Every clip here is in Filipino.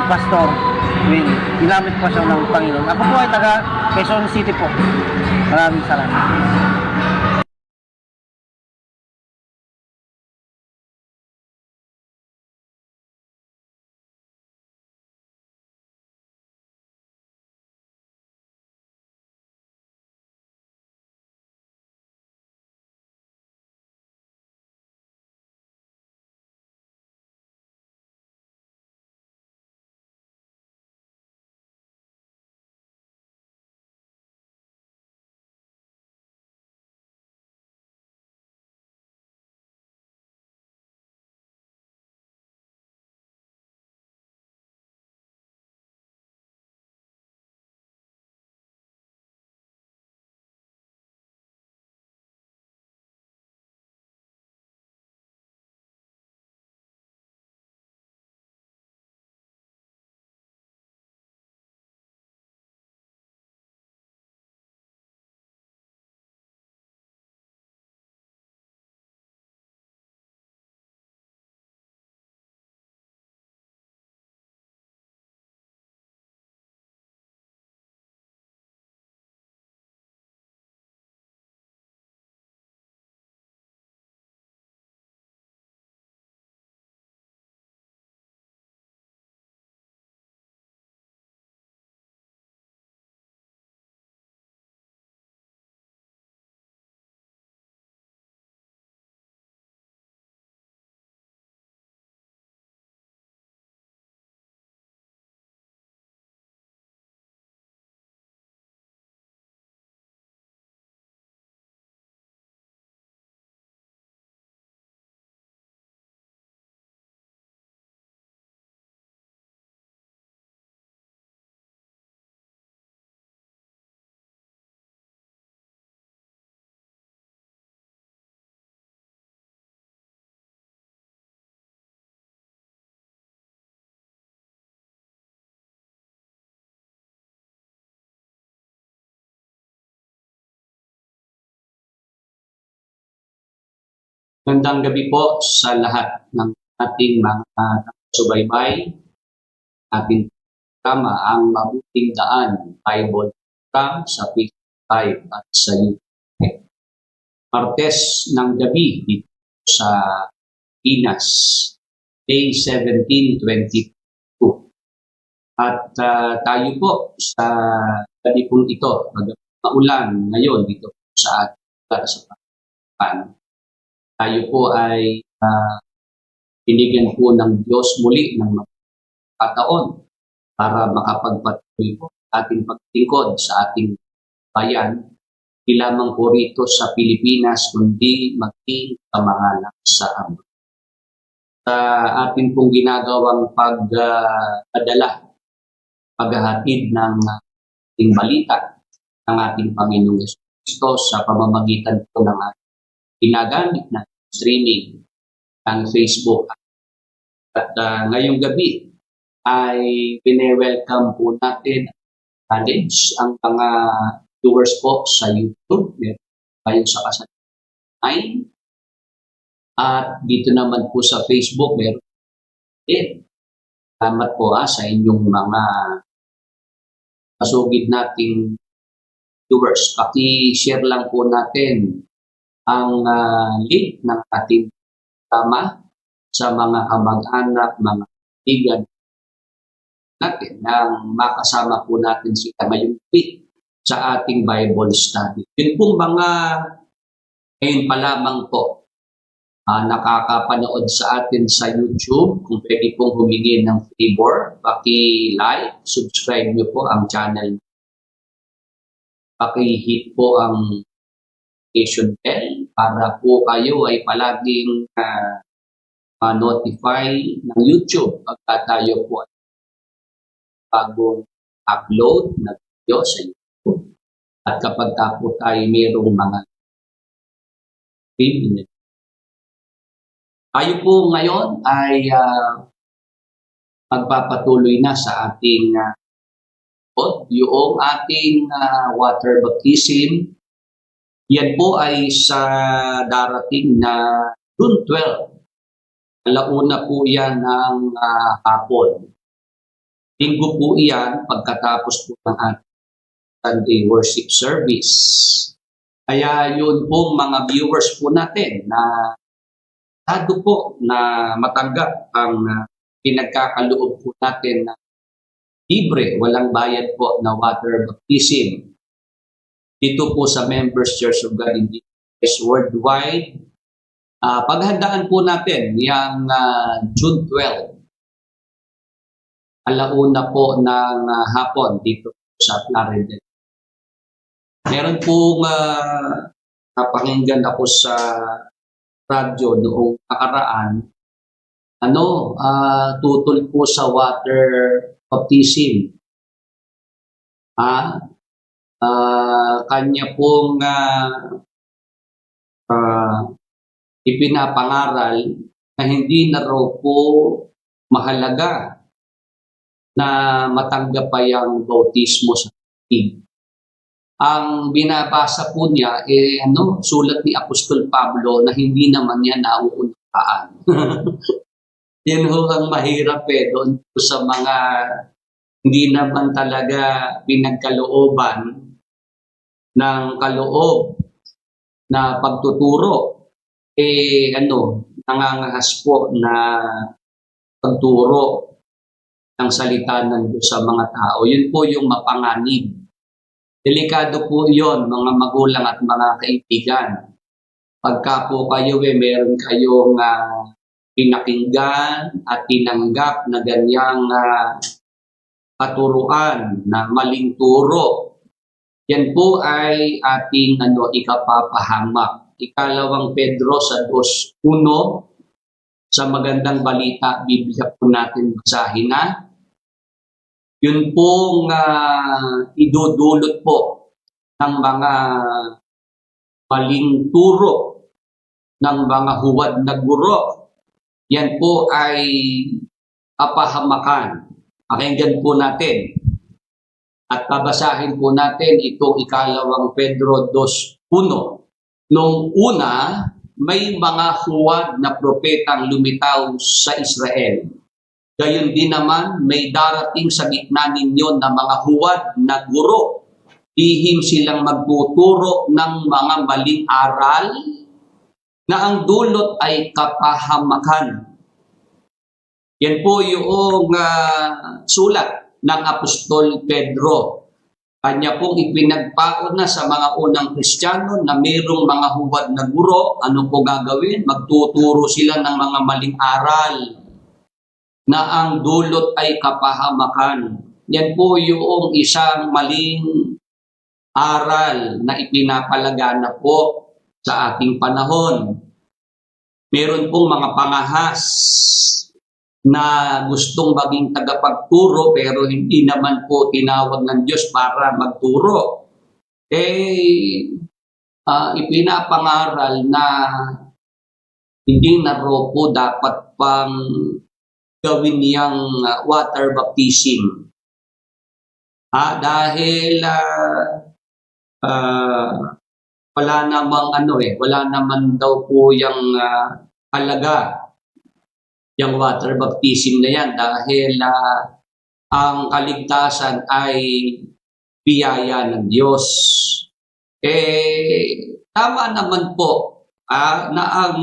Pastor Will. Ginamit po siya ng Panginoon. Ako po ay taga Quezon City po. Maraming salamat. Magandang gabi po sa lahat ng ating mga subaybay. Ating programa ang Mabuting Daan Bible Program sa Facebook Live at sa YouTube. Martes ng gabi dito sa Pinas, Day 17-22. At tayo po sa gabi po ito, maulan ngayon dito sa ating sa Panginoon. Tayo po ay binigyan po ng Diyos muli ng kataon para makapagpatuloy po ating pagtingkod sa ating bayan, di lamang po rito sa Pilipinas, kundi maging kamahalan sa ama. Sa ating pong ginagawang pagdadala, paghahatid ng ating balita ng ating Panginoong Kristo sa pamamagitan po ng ating ginagamit na streaming ng Facebook. At ngayong gabi ay pine-welcome po natin challenge ang mga viewers po sa YouTube. Meron kayo sa kasanayan. At dito naman po sa Facebook, meron din. Salamat po sa inyong mga kasugid nating viewers. Paki-share lang po natin ang link ng ating tama sa mga kamag-anak, mga kaibigan natin nang makasama po natin sila ngayong week sa ating Bible study. Yun pong mga ngayon pa lamang po nakakapanood sa atin sa YouTube, kung pwede pong humingi ng favor, paki-like, subscribe nyo po ang channel. Paki-hit po ang notification bell para po kayo ay palaging notify ng YouTube pagka tayo po ay bagong upload na video sa YouTube. At kapag po tayo mayroong mga video, tayo po ngayon ay magpapatuloy na sa ating yung ating water baptism. Yan po ay sa darating na June 12. Alauna po yan ng hapon. Linggo po iyan pagkatapos po ng ating Sunday worship service. Kaya yun po mga viewers po natin na dado po na matanggap ang pinagkakaloob po natin na libre, walang bayad po na water baptism. Dito po sa Members Church of God in Jesus Worldwide. Paghandaan po natin yung June 12. Alauna po ng hapon dito sa Florida. Meron pong napakinggan ako sa radyo noong nakaraan, tutol po sa water baptism. Kanya pong ipinapangaral na hindi na raw po mahalaga na matanggap pa yung bautismo sa tubig. Ang binabasa po niya, sulat ni Apostol Pablo na hindi naman niya nauunawaan. Yan ho ang mahirap doon po sa mga hindi naman talaga pinagkalooban ng kaloob na pagtuturo. Nangangahas po na pagturo ng salita ng Diyos sa mga tao. Yun po yung mapanganib. Delikado po yon mga magulang at mga kaibigan. Pagka po kayo meron kayong pinakinggan at tinanggap na ganyang katuruan na maling turo, yan po ay ating ikapapahamak. Ikalawang Pedro sa 2:1 sa magandang balita, Biblia po natin basahin na. Yun pong idudulot po ng mga maling turo, ng mga huwad na guro. Yan po ay kapahamakan. Pakinggan po natin. At babasahin po natin itong ikalawang Pedro 2:1. Noong una, may mga huwad na propetang lumitaw sa Israel. Gayon din naman, may darating sa gitna ninyo na mga huwad na guro. Lihim silang magtuturo ng mga maling aral na ang dulot ay kapahamakan. Yan po yung sulat ng Apostol Pedro. Kanya pong ipinagpaon na sa mga unang Kristiyano na mayroong mga huwad na guro. Ano po gagawin? Magtuturo sila ng mga maling aral na ang dulot ay kapahamakan. Yan po yung isang maling aral na ipinapalagana po sa ating panahon. Meron pong mga pangahas na gustong maging tagapagturo pero hindi naman po tinawag ng Diyos para magturo. Ipinapangaral na hindi na raw po dapat pang gawin niyang water baptism. Dahil wala naman daw po yung halaga yung water baptism na yan dahil ang kaligtasan ay biyaya ng Diyos. Tama naman po na ang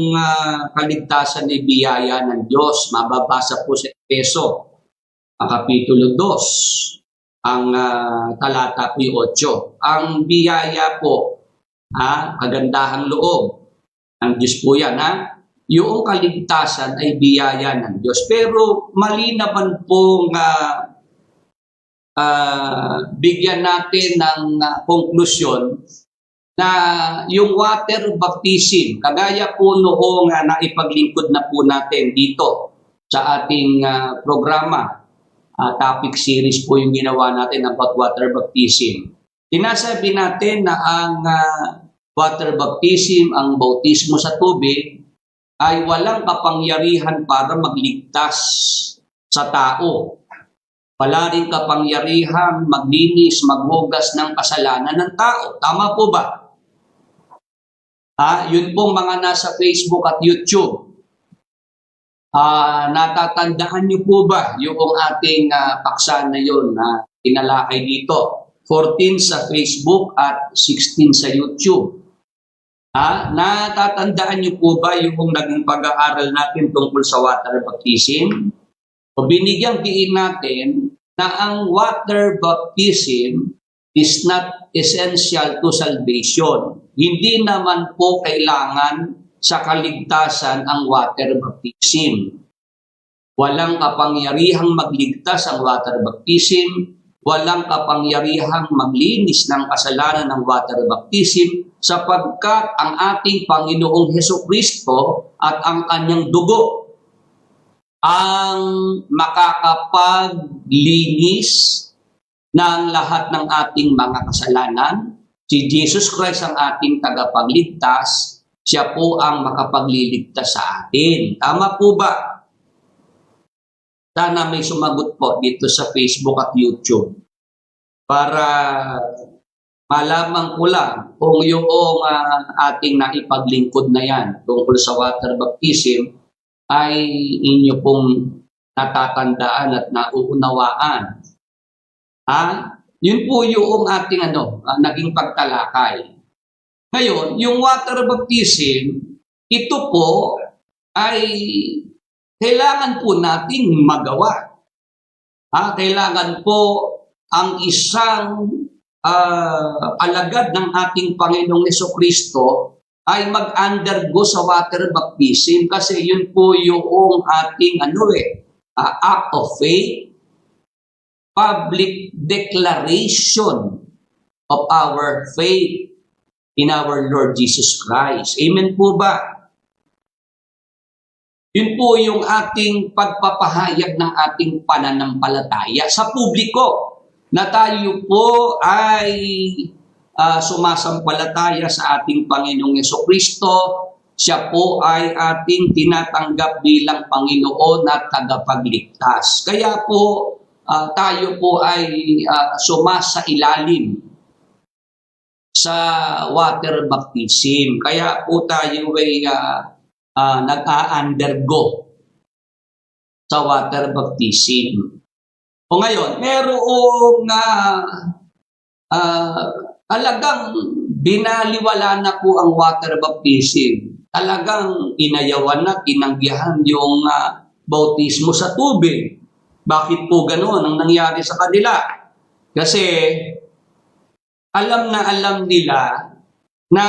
kaligtasan ay biyaya ng Diyos. Mababasa po sa Efeso, Kapitulo 2, ang talata 8. Ang biyaya po, kagandahang loob ng Diyos po yan. Yung kaligtasan ay biyaya ng Diyos. Pero mali naman pong bigyan natin ng konklusyon na yung water baptism, kagaya po noong naipaglingkod na po natin dito sa ating programa, topic series po yung ginawa natin about water baptism. Sinasabi natin na ang water baptism, ang bautismo sa tubig, ay walang kapangyarihan para magligtas sa tao. Wala rin kapangyarihan maglinis, maghugas ng kasalanan ng tao. Tama po ba? Yun pong mga nasa Facebook at YouTube. Natatandaan niyo po ba yung ating paksa na yun na pinalakay dito? 14 sa Facebook at 16 sa YouTube. Natatandaan niyo po ba yung naging pag-aaral natin tungkol sa water baptism? O binigyang diin natin na ang water baptism is not essential to salvation. Hindi naman po kailangan sa kaligtasan ang water baptism. Walang kapangyarihang magligtas ang water baptism, walang kapangyarihang maglinis ng kasalanan ng water baptism, sapagkat ang ating Panginoong Hesukristo at ang kanyang dugo ang makakapaglinis ng lahat ng ating mga kasalanan. Si Jesus Christ ang ating tagapagligtas. Siya po ang makapagliligtas sa atin. Tama po ba? Sana may sumagot po dito sa Facebook at YouTube para malaman ko lang kung yung ating naipaglingkod na yan tungkol sa water baptism ay inyo pong natatandaan at nauunawaan. Yun po yung ating naging pagtalakay. Ngayon, yung water baptism, ito po ay kailangan po nating magawa. Kailangan po ang isang alagad ng ating Panginoong Hesukristo ay mag-undergo sa water baptism kasi yun po yung ating act of faith, public declaration of our faith in our Lord Jesus Christ. Amen po ba? Yun po yung ating pagpapahayag ng ating pananampalataya sa publiko na tayo po ay sumasampalataya sa ating Panginoong Hesukristo. Siya po ay ating tinatanggap bilang Panginoon at tagapagligtas. Kaya po tayo po ay sumasailalim sa water baptism. Kaya po tayo ay nag-a-undergo sa water baptism. O ngayon, merong talagang binaliwala na po ang water baptism. Talagang inayawan na, tinanggihan yung bautismo sa tubig. Bakit po ganoon ang nangyari sa kanila? Kasi alam nila na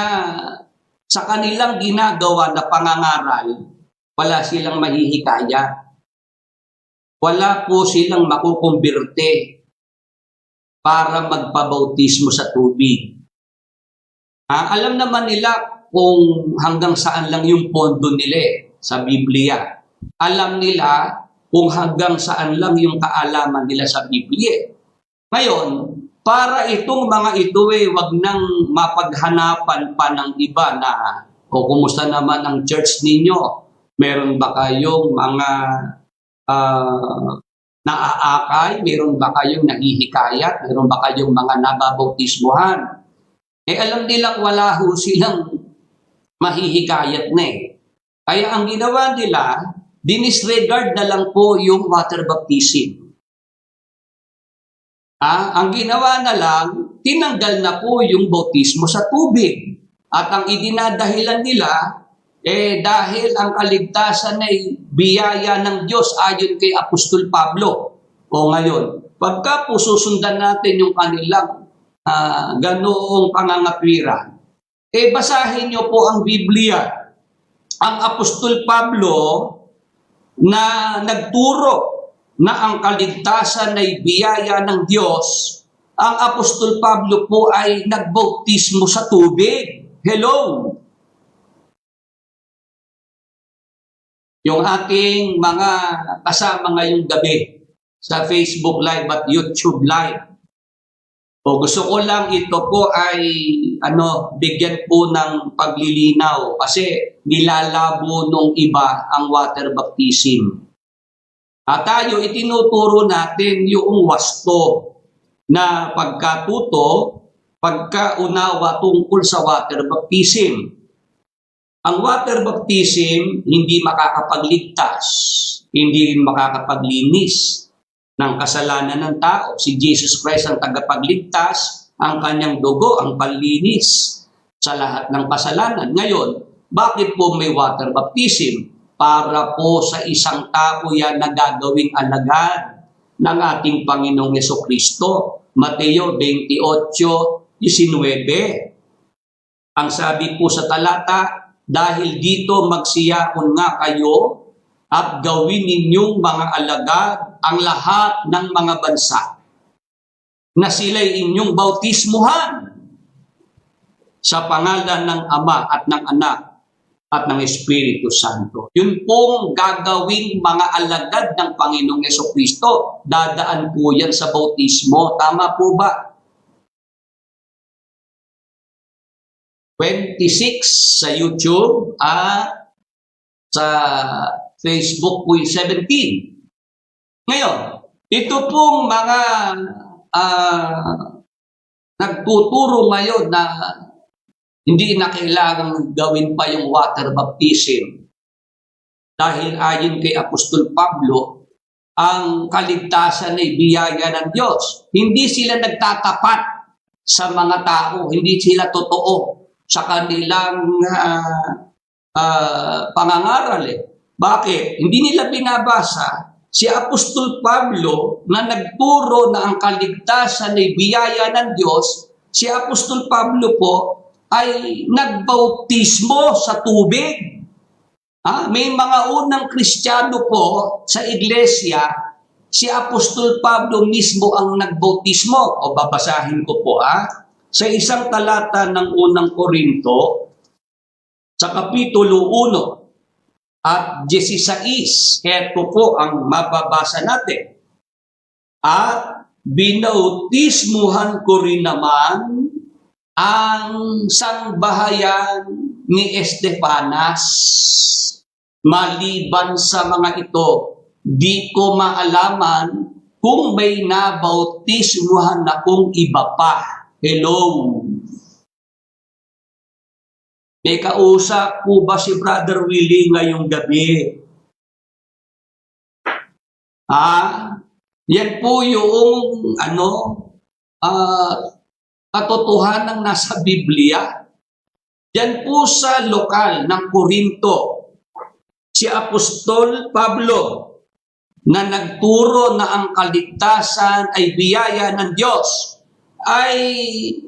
sa kanilang ginagawa na pangangaral, wala silang mahihikayat. Wala po silang makukumbirte para magpabautismo sa tubig. Alam naman nila kung hanggang saan lang yung pondo nila sa Biblia. Alam nila kung hanggang saan lang yung kaalaman nila sa Biblia. Ngayon, para itong mga ito wag nang mapaghanapan pa ng iba na kumusta naman ang church ninyo? Meron ba kayong mga naaakay? Meron ba kayong nahihikayat? Meron ba kayong mga nababautismuhan? Alam nilang wala ho silang mahihikayat na Kaya ang ginawa nila, dinisregard na lang po yung water baptism. Ang ginawa na lang, tinanggal na po yung bautismo sa tubig. At ang idinadahilan nila, dahil ang kaligtasan ay biyaya ng Diyos ayon kay Apostol Pablo. O ngayon, pagka po susundan natin yung kanilang ganoong pangangatwiran, basahin nyo po ang Biblia. Ang Apostol Pablo na nagturo na ang kaligtasan ay biyaya ng Diyos, ang Apostol Pablo po ay nagbautismo sa tubig. Hello! Yung ating mga kasama ngayong gabi sa Facebook Live at YouTube Live. O gusto ko lang ito po ay bigyan po ng paglilinaw kasi nilalabo nung iba ang water baptism. At tayo itinuturo natin yung wasto na pagkatuto, pagkaunawa tungkol sa water baptism. Ang water baptism hindi makakapagligtas, hindi rin makakapaglinis ng kasalanan ng tao. Si Jesus Christ ang tagapagligtas, ang kanyang dugo ang panlinis sa lahat ng kasalanan. Ngayon, bakit po may water baptism? Para po sa isang tao yan na gagawing alagad ng ating Panginoong Jesucristo. Mateo 28:19. Ang sabi po sa talata, dahil dito magsiyaon nga kayo at gawin ninyong mga alagad ang lahat ng mga bansa na sila'y inyong bautismuhan sa pangalan ng Ama at ng Anak at ng Espiritu Santo. Yun pong gagawing mga alagad ng Panginoong Jesucristo. Dadaan po yan sa bautismo. Tama po ba? 26 sa YouTube at sa Facebook po yung 17. Ngayon, ito pong mga nagtuturo ngayon na hindi na kailangang gawin pa yung water baptism. Dahil ayon kay Apostol Pablo, ang kaligtasan ay biyaya ng Diyos. Hindi sila nagtatapat sa mga tao, hindi sila totoo sa kanilang pangangaral. Bakit? Hindi nila binabasa si Apostol Pablo na nagturo na ang kaligtasan ay biyaya ng Diyos. Si Apostol Pablo po ay nagbautismo sa tubig. May mga unang Kristiyano po sa iglesia, si Apostol Pablo mismo ang nagbautismo. O babasahin ko po sa isang talata ng unang Korinto, sa Kapitulo 1 at 16, ito po ang mababasa natin. At binautismuhan ko rin naman ang sangbahayan ni Estefanas. Maliban sa mga ito, di ko maalaman kung may nabautismuhan akong iba pa. Hello. May kausap po ba si Brother Willie ngayong gabi? Yan po yung katotohanan nasa Biblia. Yan po sa lokal ng Korinto. Si Apostol Pablo na nagturo na ang kaligtasan ay biyaya ng Diyos, ay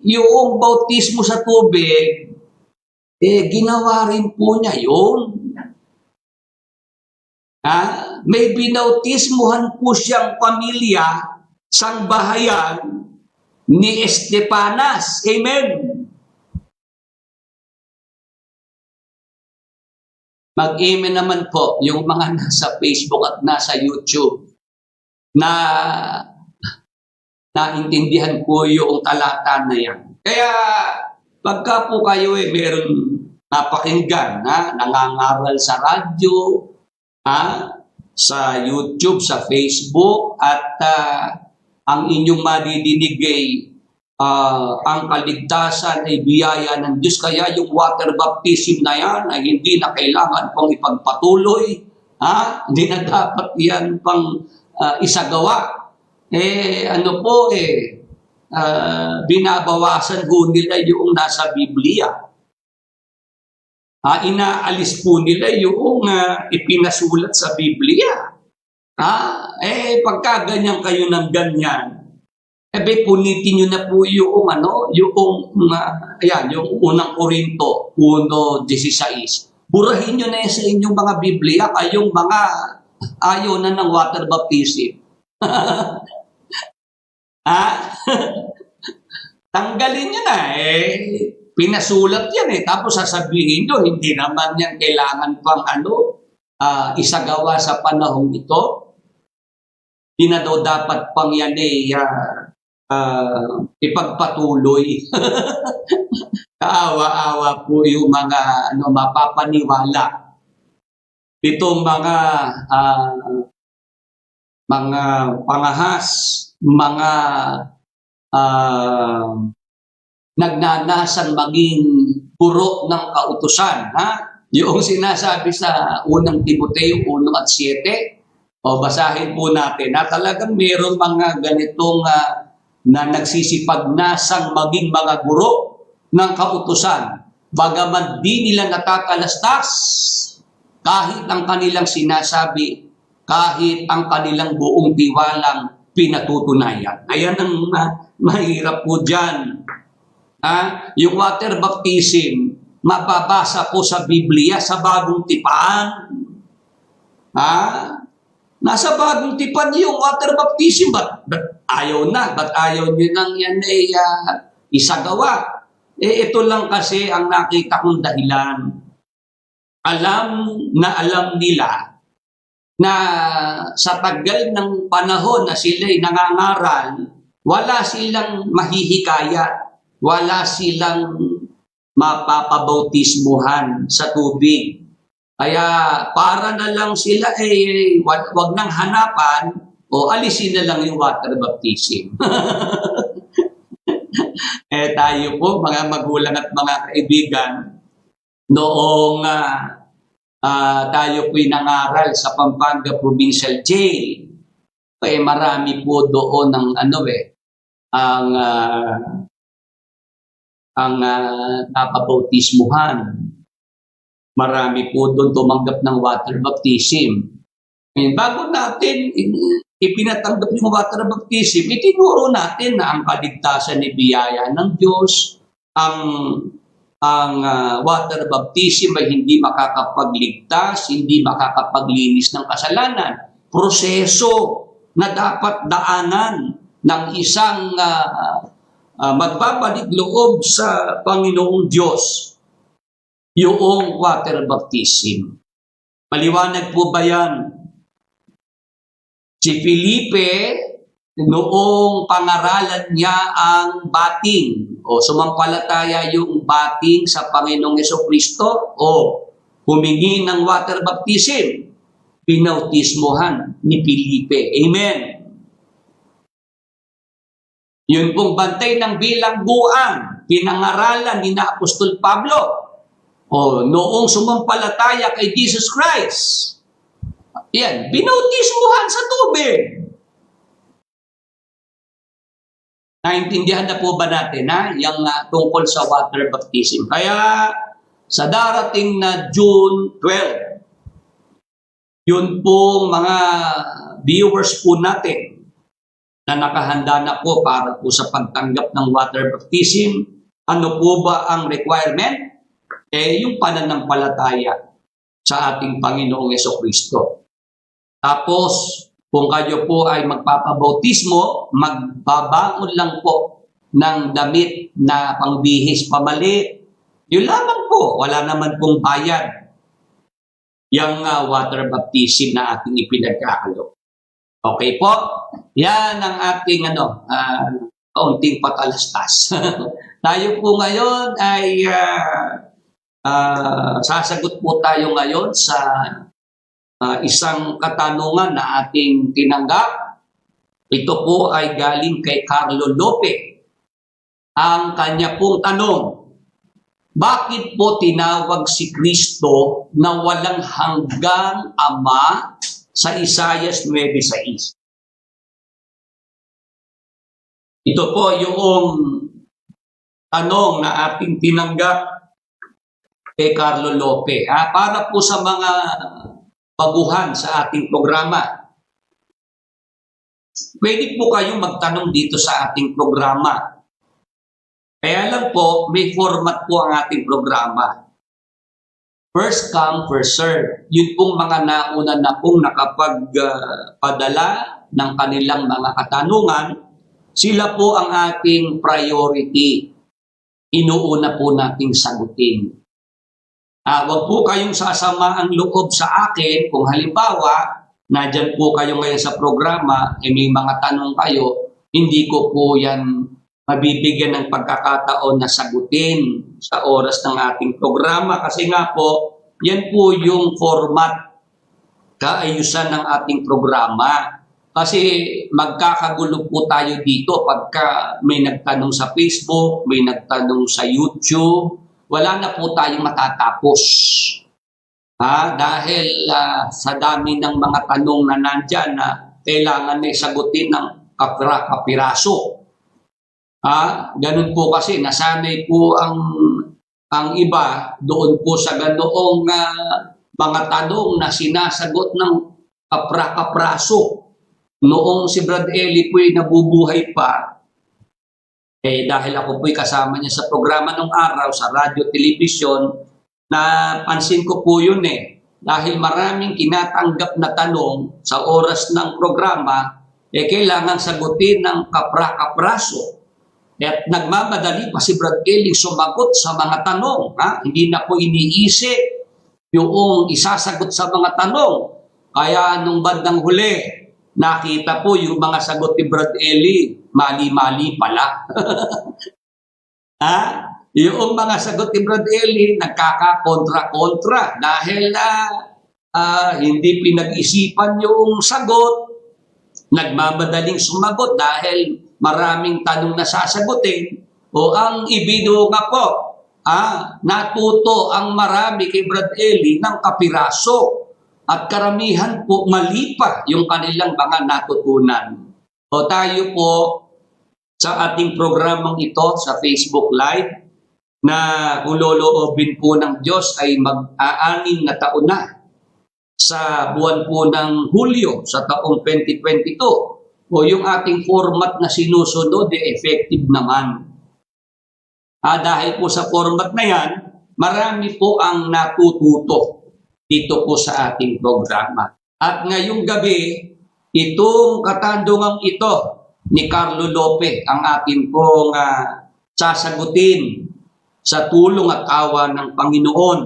yung bautismo sa tubig, ginawa rin po niya yun. May binautismuhan po siyang pamilya, sangbahayan ni Estefanas. Amen. Mag-amen naman po yung mga nasa Facebook at nasa YouTube na naintindihan ko yung talata na yan. Kaya pagka po kayo meron napakinggan, nangangaral sa radyo, sa YouTube, sa Facebook, at ang inyong madidinig ay ang kaligtasan ay biyaya ng Diyos. Kaya yung water baptism na yan ay hindi na kailangan pang ipagpatuloy. Hindi na dapat yan pang isagawa. Binabawasan po nila yung nasa Biblia. Inaalis po nila yung ipinasulat sa Biblia. Pagka ganyan kayo ng ganyan, punitin nyo na po yung yung unang Korinto 1:16. Burahin nyo na sa inyong mga Biblia, kayong mga ayaw na ng water baptism. Tanggalin nyo na pinasulat yan tapos sasabihin nyo, hindi naman yan kailangan pang isagawa sa panahong ito. Hindi na daw dapat pang yan ipagpatuloy. Kaawa-awa po yung mga mapapaniwala. Itong mga pangahas, mga nagnanasang maging puro ng kautusan. Yung sinasabi sa unang Timoteo 1:7, o basahin po natin na talagang mayroong mga ganitong na nagsisipag-nasang maging mga guro ng kautusan, bagaman di nila nakakalastas kahit ang kanilang sinasabi, kahit ang kanilang buong tiwalang pinatutunayan. Ayan ang mahirap po dyan. Yung water baptism, mababasa po sa Biblia, sa Bagong Tipan. Nasa Bagong Tipan yung water baptism, but ayaw na, but ayaw nyo nang yan isagawa. Ito lang kasi ang nakita kong dahilan. Alam nila na sa tagal ng panahon na sila'y nangangaral, wala silang mahihikayat, wala silang mapapabautismuhan sa tubig. Kaya para na lang sila wag nang hanapan o alisin na lang yung water baptism. Tayo po, mga magulang at mga kaibigan, noong tayo po'y nangaral sa Pampanga Provincial Jail, marami po doon ang napabautismuhan. Marami po doon tumanggap ng water baptism. Bago natin ipinatanggap yung water baptism, itinuro natin na ang kaligtasan ni biyaya ng Diyos, ang water baptism ay hindi makakapagligtas, hindi makakapaglinis ng kasalanan. Proseso na dapat daanan ng isang magbabalik loob sa Panginoong Diyos, yung water baptism. Maliwanag po ba yan? Si Felipe, noong pangaralan niya ang bating o sumampalataya yung bating sa Panginoong Jesucristo o humingi ng water baptism, pinautismohan ni Felipe. Amen. Yun pong bantay ng bilangguan, pinangaralan ni na Apostol Pablo o noong sumampalataya kay Jesus Christ. Yan, binautismuhan sa tubig. Naintindihan na po ba natin yung tungkol sa water baptism? Kaya sa darating na June 12, yun pong mga viewers po natin na nakahanda na po para po sa pagtanggap ng water baptism. Ano po ba ang requirement? Yung pananampalataya sa ating Panginoong Jesucristo. Tapos, kung kayo po ay magpapabautismo, magbabangon lang po ng damit na pangbihis pamali. Yun lamang po, wala naman pong bayad yung water baptism na ating ipinagkakalo. Okay po? Yan ang ating kaunting patalastas. Tayo po ngayon ay sasagot po tayo ngayon sa isang katanungan na ating tinanggap. Ito po ay galing kay Carlo Lope. Ang kanya pong tanong, bakit po tinawag si Kristo na walang hanggang Ama sa Isaias 9:6? Ito po yung tanong na ating tinanggap kay Carlo Lope. Para po sa mga baguhan sa ating programa, pwede po kayong magtanong dito sa ating programa. Kaya lang po, may format po ang ating programa. First come, first serve. Yun pong mga nauna na pong nakapagpadala ng kanilang mga katanungan, sila po ang ating priority. Inuuna po nating sagutin. Wag po kayong sasama ang loob sa akin kung halimbawa, nadyan po kayo ngayon sa programa, may mga tanong kayo, hindi ko po yan mabibigyan ng pagkakataon na sagutin sa oras ng ating programa kasi nga po, yan po yung format kaayusan ng ating programa. Kasi magkakagulo po tayo dito pagka may nagtanong sa Facebook, may nagtanong sa YouTube, wala na po tayong matatapos. Dahil sa dami ng mga tanong na nandyan na kailangan na sagutin ng kapira-kapiraso. Ganun po kasi, nasanay po ang iba doon po sa ganoong mga tanong na sinasagot ng kapra-kapraso. Noong si Brad Eli po'y nabubuhay pa, dahil ako po'y kasama niya sa programa ng araw sa radyo, telebisyon, napansin ko po yun Dahil maraming tinatanggap na tanong sa oras ng programa, kailangan sagutin ng kapra-kapraso. At nagmamadali pa si Brad Eli sumagot sa mga tanong. Hindi na po iniisip yung isasagot sa mga tanong. Kaya nung bandang huli, nakita po yung mga sagot ni Brad Eli, mali-mali pala. Yung mga sagot ni Brad Eli, nagkaka-kontra-kontra dahil hindi pinag-isipan yung sagot, nagmamadaling sumagot dahil maraming tanong na sasagutin, o ang ibido nga po, natuto ang marami kay Brad Eli ng kapiraso at karamihan po mali pa yung kanilang mga natutunan. O tayo po sa ating programang ito sa Facebook Live na kung loloobin po ng Diyos ay mag-aanim na taon na sa buwan po ng Hulyo sa taong 2022. O yung ating format na sinusunod effective naman. Dahil po sa format na yan, marami po ang natututo dito po sa ating programa. At ngayong gabi, itong katanungang ito ni Carlo Lope ang atin pong sasagutin sa tulong at awa ng Panginoon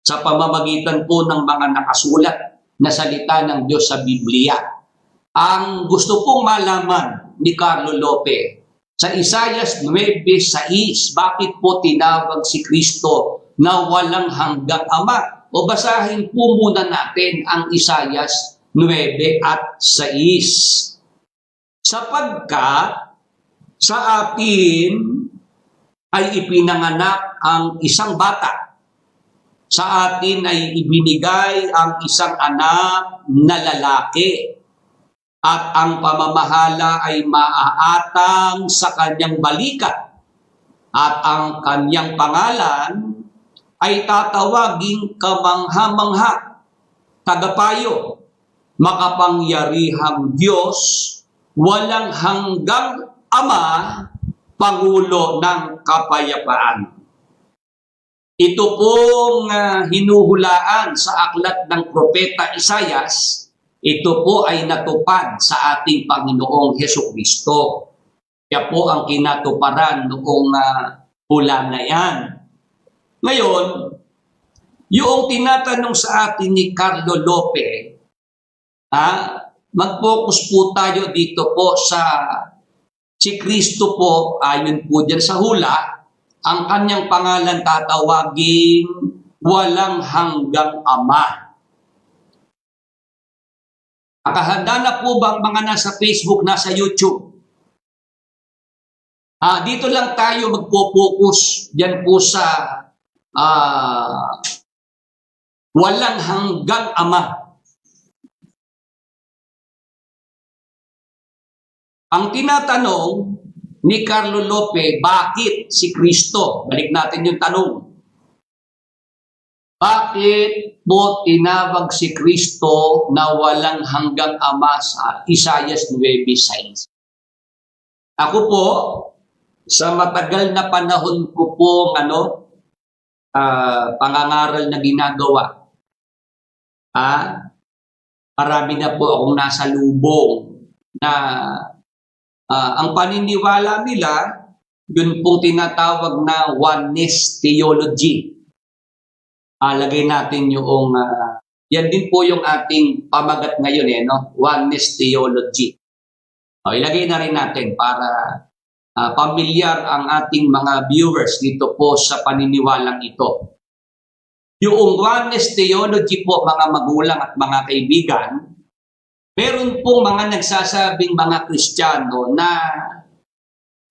sa pamamagitan po ng mga nakasulat na salita ng Diyos sa Biblia. Ang gusto pong malaman ni Carlo Lope sa Isaias 9:6, bakit po tinawag si Kristo na walang hanggang Ama? O basahin po muna natin ang Isaias 9:6. Sapagkat sa atin ay ipinanganak ang isang bata, sa atin ay ibinigay ang isang anak na lalaki, at ang pamamahala ay maaatang sa kanyang balikat, at ang kanyang pangalan ay tatawaging kamangha-mangha, tagapayo, makapangyarihang Diyos, walang hanggang Ama, Pangulo ng Kapayapaan. Ito pong hinuhulaan sa aklat ng Propeta Isaias, ito po ay natupad sa ating Panginoong Hesukristo. Kaya po ang kinatuparan noong hula na yan. Ngayon, yung tinatanong sa atin ni Carlo Lope, mag-focus po tayo dito po sa si Kristo po, ayon po dyan sa hula, ang kanyang pangalan tatawaging walang hanggang Ama. Nakahanda na po ba ang mga nasa Facebook, nasa YouTube? Dito lang tayo magpo-focus dyan po sa walang hanggang Ama. Ang tinatanong ni Carlo Lope, bakit si Kristo? Balik natin yung tanong. Bakit po tinawag si Kristo na walang hanggang Ama sa Isaias 9:6? Ako po, sa matagal na panahon ko po pangangaral na ginagawa, marami na po akong nasa lubong na ang paniniwala nila, yun pong tinatawag na oneness theology. Lagay natin yung, yan din po yung ating pamagat ngayon, oneness theology. Ilagay na rin natin para pamilyar ang ating mga viewers dito po sa paniniwalang ito. Yung oneness theology po, mga magulang at mga kaibigan, meron pong mga nagsasabing mga Kristiyano na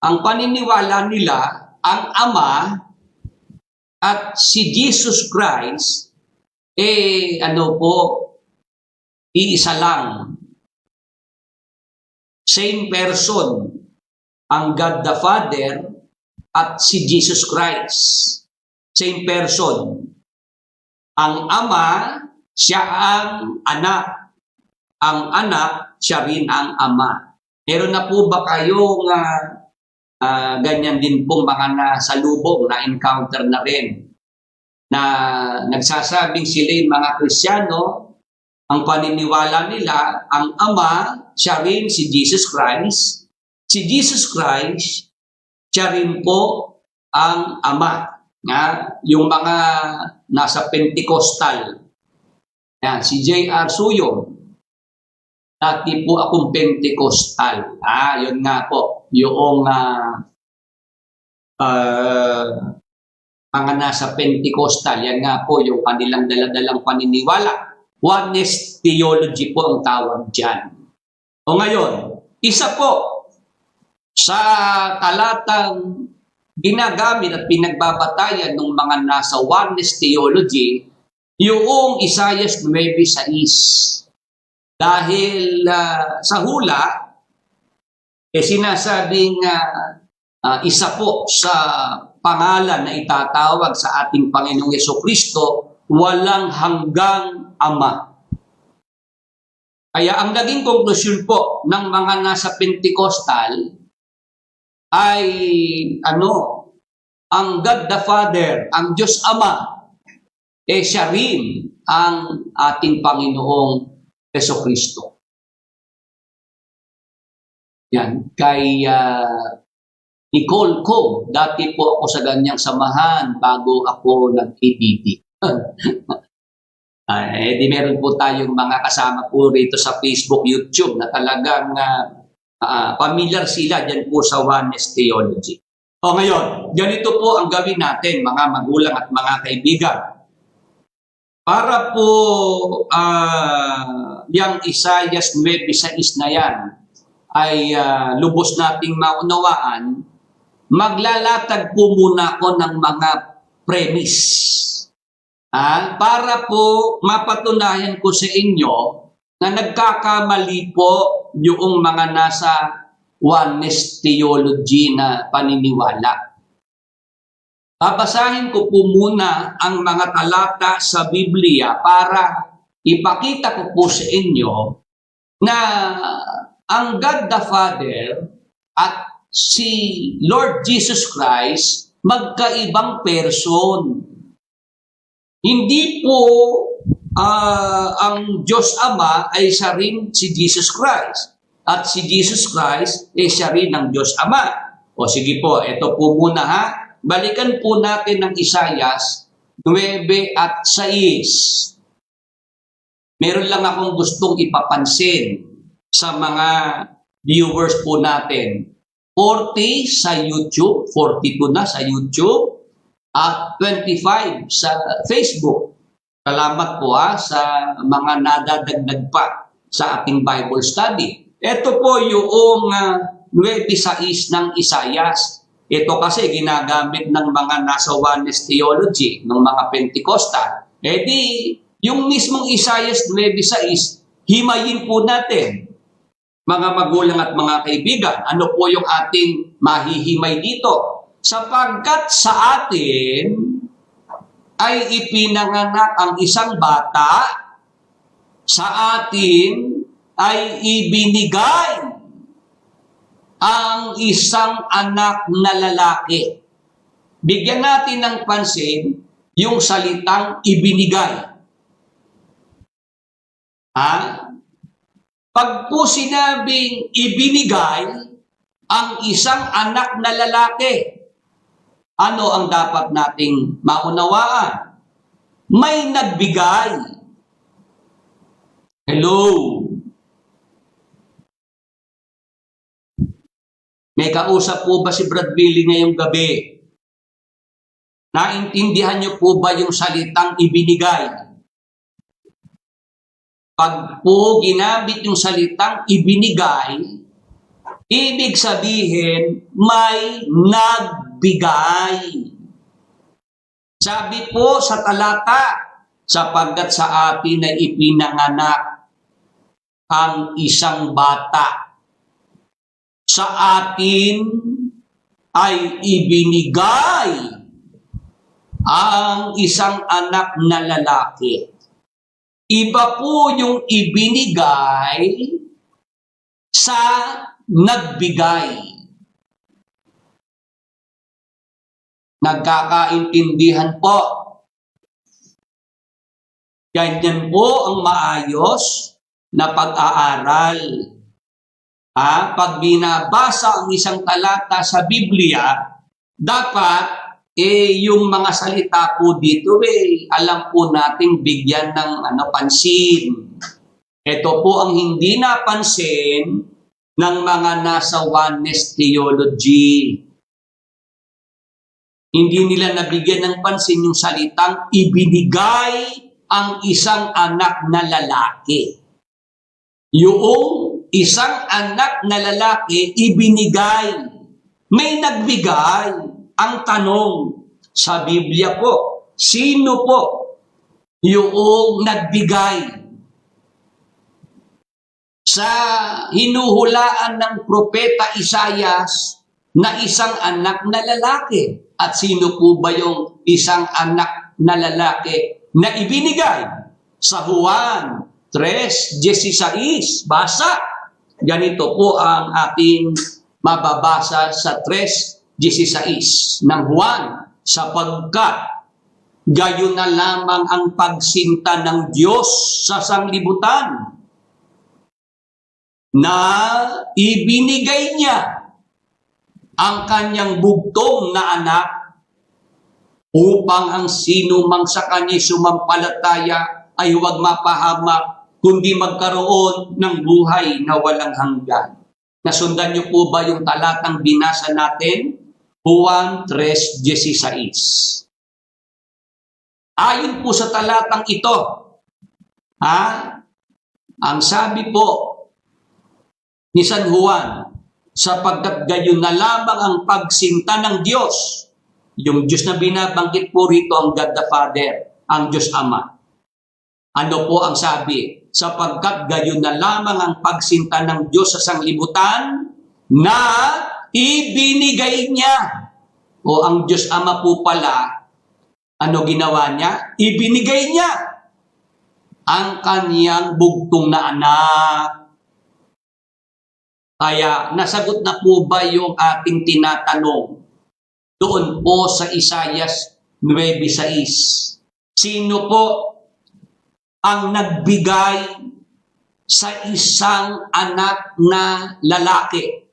ang paniniwala nila, ang Ama at si Jesus Christ ano po, iisa lang. Same person ang God the Father at si Jesus Christ. Same person. Ang Ama, siya ang anak. Ang anak, siya rin ang Ama. Meron na po ba kayong ganyan din pong mga nasalubong na encounter na rin na nagsasabing sila yung mga Kristiyano, ang paniniwala nila, ang Ama, siya rin si Jesus Christ. Si Jesus Christ, siya rin po ang Ama. Yung mga nasa Pentecostal. Yan, si J.R. Suyong. Dati po akong Pentecostal. Yun nga po. Yung mga nasa Pentecostal, yan nga po yung kanilang daladalang paniniwala. Oneness theology po ang tawag dyan. O ngayon, isa po sa talatang ginagamit at pinagbabatayan ng mga nasa oneness theology, yung Isaiah 9:6. Dahil sa hula, sinasabing isa po sa pangalan na itatawag sa ating Panginoong Jesucristo, walang hanggang Ama. Kaya ang naging konklusyon po ng mga nasa Pentecostal ay ang God the Father, ang Diyos Ama, siya rin ang ating Panginoong Jesucristo. Yan, kay Nicole Co, dati po ako sa ganyang samahan bago ako nag-ABD. Di meron po tayong mga kasama po rito sa Facebook, YouTube na talagang familiar sila dyan po sa oneness theology. O ngayon, ganito po ang gawin natin mga magulang at mga kaibigan. Para po yung Isaiah 9:6 na yan ay lubos nating maunawaan, maglalatag po muna ako ng mga premise. Para po mapatunayan ko sa inyo na nagkakamali po yung mga nasa oneness theology na paniniwala. Babasahin ko po muna ang mga talata sa Biblia para ipakita ko po sa inyo na ang God the Father at si Lord Jesus Christ magkaibang person. Hindi po ang Diyos Ama ay siya rin si Jesus Christ. At si Jesus Christ ay siya rin ang Diyos Ama. O sige po, ito po muna ha. Balikan po natin ng Isaiah 9:6. Meron lang akong gustong ipapansin sa mga viewers po natin. 40 sa YouTube, 42 na sa YouTube, at 25 sa Facebook. Salamat po sa mga nadadagdag pa sa ating Bible study. Ito po yung 9:6 ng Isaiah. Ito kasi ginagamit ng mga nasa oneness theology, ng mga Pentecostal. Yung mismong Isaiah 9:6, himayin po natin, mga magulang at mga kaibigan. Ano po yung ating mahihimay dito? Sapagkat sa atin ay ipinanganak ang isang bata, sa atin ay ibinigay ang isang anak na lalaki. Bigyan natin ng pansin yung salitang ibinigay. Pag po sinabing ibinigay ang isang anak na lalaki, ano ang dapat nating maunawaan? May nagbigay. Hello? May kausap po ba si Brad Billy ngayong gabi? Naintindihan niyo po ba yung salitang ibinigay? Pag po ginamit yung salitang ibinigay, ibig sabihin may nagbigay. Sabi po sa talata, sapagkat sa atin ay ipinanganak ang isang bata. Sa atin ay ibinigay ang isang anak na lalaki. Iba po yung ibinigay sa nagbigay. Nagkakaintindihan po. Ganyan po ang maayos na pag-aaral. Pag binabasa ang isang talata sa Biblia, dapat yung mga salita po dito, alam po nating bigyan ng pansin. Ito po ang hindi napansin ng mga nasa oneness theology. Hindi nila nabigyan ng pansin yung salitang ibinigay ang isang anak na lalaki. Yung isang anak na lalaki, ibinigay. May nagbigay. Ang tanong sa Biblia po, sino po yung nagbigay? Sa hinuhulaan ng propeta Isaias na isang anak na lalaki. At sino po ba yung isang anak na lalaki na ibinigay? Sa Juan 3:16. Basa. Ganito po ang ating mababasa sa 3:16 ng Juan. Sapagkat gayon na lamang ang pagsinta ng Diyos sa sanglibutan na ibinigay niya ang kanyang bugtong na anak upang ang sino mang sa kanya sumampalataya ay huwag mapahamak, kundi magkaroon ng buhay na walang hanggan. Nasundan niyo po ba yung talatang binasa natin? Juan 3:16. Ayon po sa talatang ito, ang sabi po ni San Juan, sapagkat gayon na lamang ang pagsinta ng Diyos. Yung Diyos na binabanggit po rito ang God the Father, ang Diyos Ama. Ano po ang sabi? Sapagkat gayon na lamang ang pagsinta ng Diyos sa sanglibutan na ibinigay niya. O ang Diyos Ama po pala, ano ginawa niya? Ibinigay niya ang kaniyang bugtong na anak. Kaya nasagot na po ba yung ating tinatanong doon po sa Isaias 9:6? Sino po ang nagbigay sa isang anak na lalaki?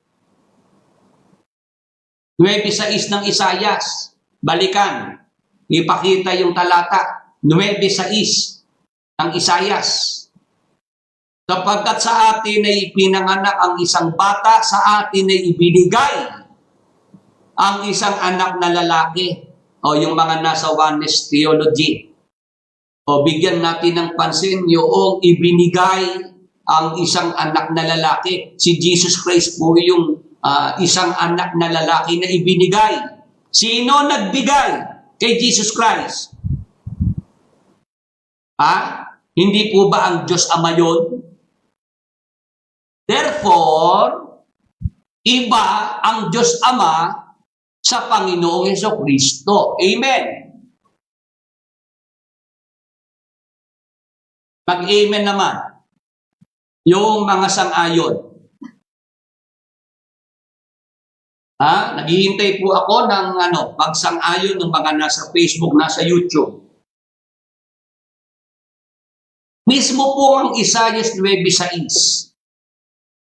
9:6 ng Isaias. Balikan. Ipakita yung talata. 9:6 ng Isaias. Sapagkat sa atin ay pinanganak ang isang bata, sa atin ay ibinigay ang isang anak na lalaki. O yung mga nasa oneness theology. O bigyan natin ng pansin yung ibinigay ang isang anak na lalaki. Si Jesus Christ po yung isang anak na lalaki na ibinigay. Sino nagbigay kay Jesus Christ? Hindi po ba ang Diyos Ama yun? Therefore, iba ang Diyos Ama sa Panginoong Hesukristo. Amen. Mag-amen naman. Yung mga sang-ayon. Naghihintay po ako ng magsang-ayon ng mga nasa Facebook, nasa YouTube. Mismo po ang Isaias 9:6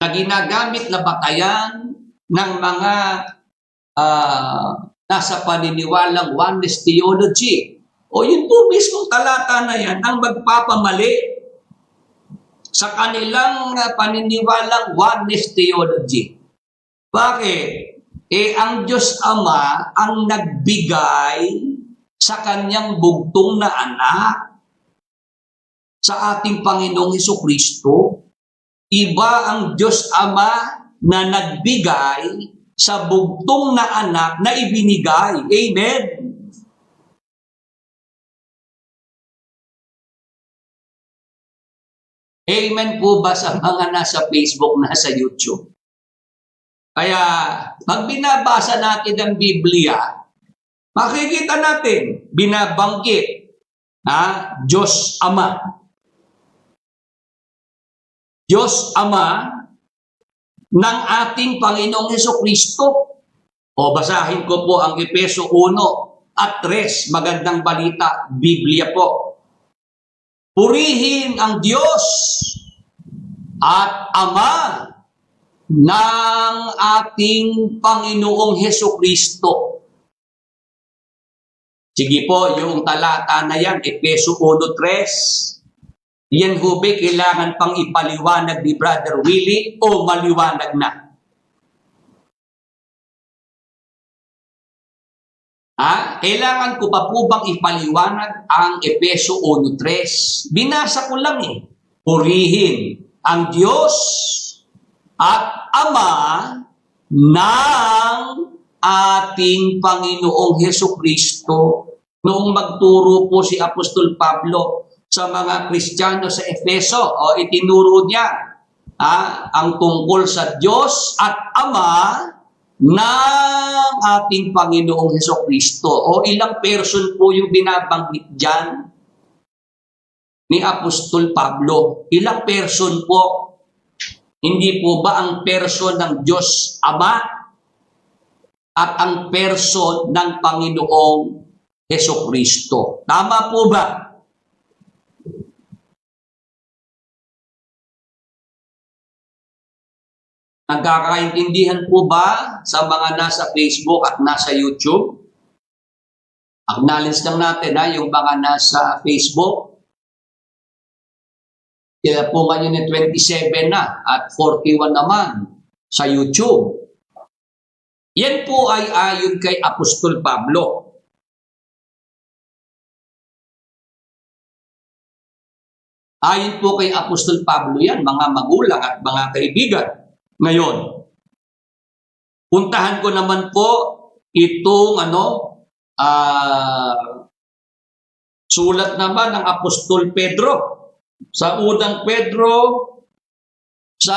na ginagamit na batayan ng mga nasa paniniwalang oneness theology. O yun po mismo talata na yan ang magpapamali sa kanilang paniniwalang oneness theology. Bakit? Ang Diyos Ama ang nagbigay sa kanyang bugtong na anak sa ating Panginoong Hesukristo. Iba ang Diyos Ama na nagbigay sa bugtong na anak na ibinigay. Amen. Amen po ba sa mga nasa Facebook, nasa YouTube? Kaya, pag binabasa natin ang Biblia, makikita natin, binabanggit, Diyos Ama. Diyos Ama ng ating Panginoong Hesukristo. O basahin ko po ang Efeso 1 at 3, magandang balita, Biblia po. Purihin ang Diyos at Ama ng ating Panginoong Hesukristo. Sige po, yung talata na yan, Efeso 1:3. Yan hube, kailangan pang ipaliwanag ni Brother Willie o maliwanag na? Kailangan ko pa po bang ipaliwanag ang Efeso 1:3? Binasa ko lang eh. Purihin ang Diyos at Ama ng ating Panginoong Hesukristo. Noong magturo po si Apostol Pablo sa mga Kristiyano sa Efeso, itinuro niya ang tungkol sa Diyos at Ama ng ating Panginoong Hesukristo. Ilang person po yung binabanggit dyan ni Apostol Pablo? Ilang person po? Hindi po ba ang person ng Diyos Ama at ang person ng Panginoong Hesukristo? Tama po ba? Nagkakaintindihan po ba sa mga nasa Facebook at nasa YouTube? Acknowledge lang natin yung mga nasa Facebook. Kaya po ngayon ni 27 na at 41 naman sa YouTube. Yan po ay ayon kay Apostol Pablo. Ayon po kay Apostol Pablo yan, mga magulang at mga kaibigan. Ngayon, puntahan ko naman po itong sulat naman ng Apostol Pedro. Sa unang Pedro, sa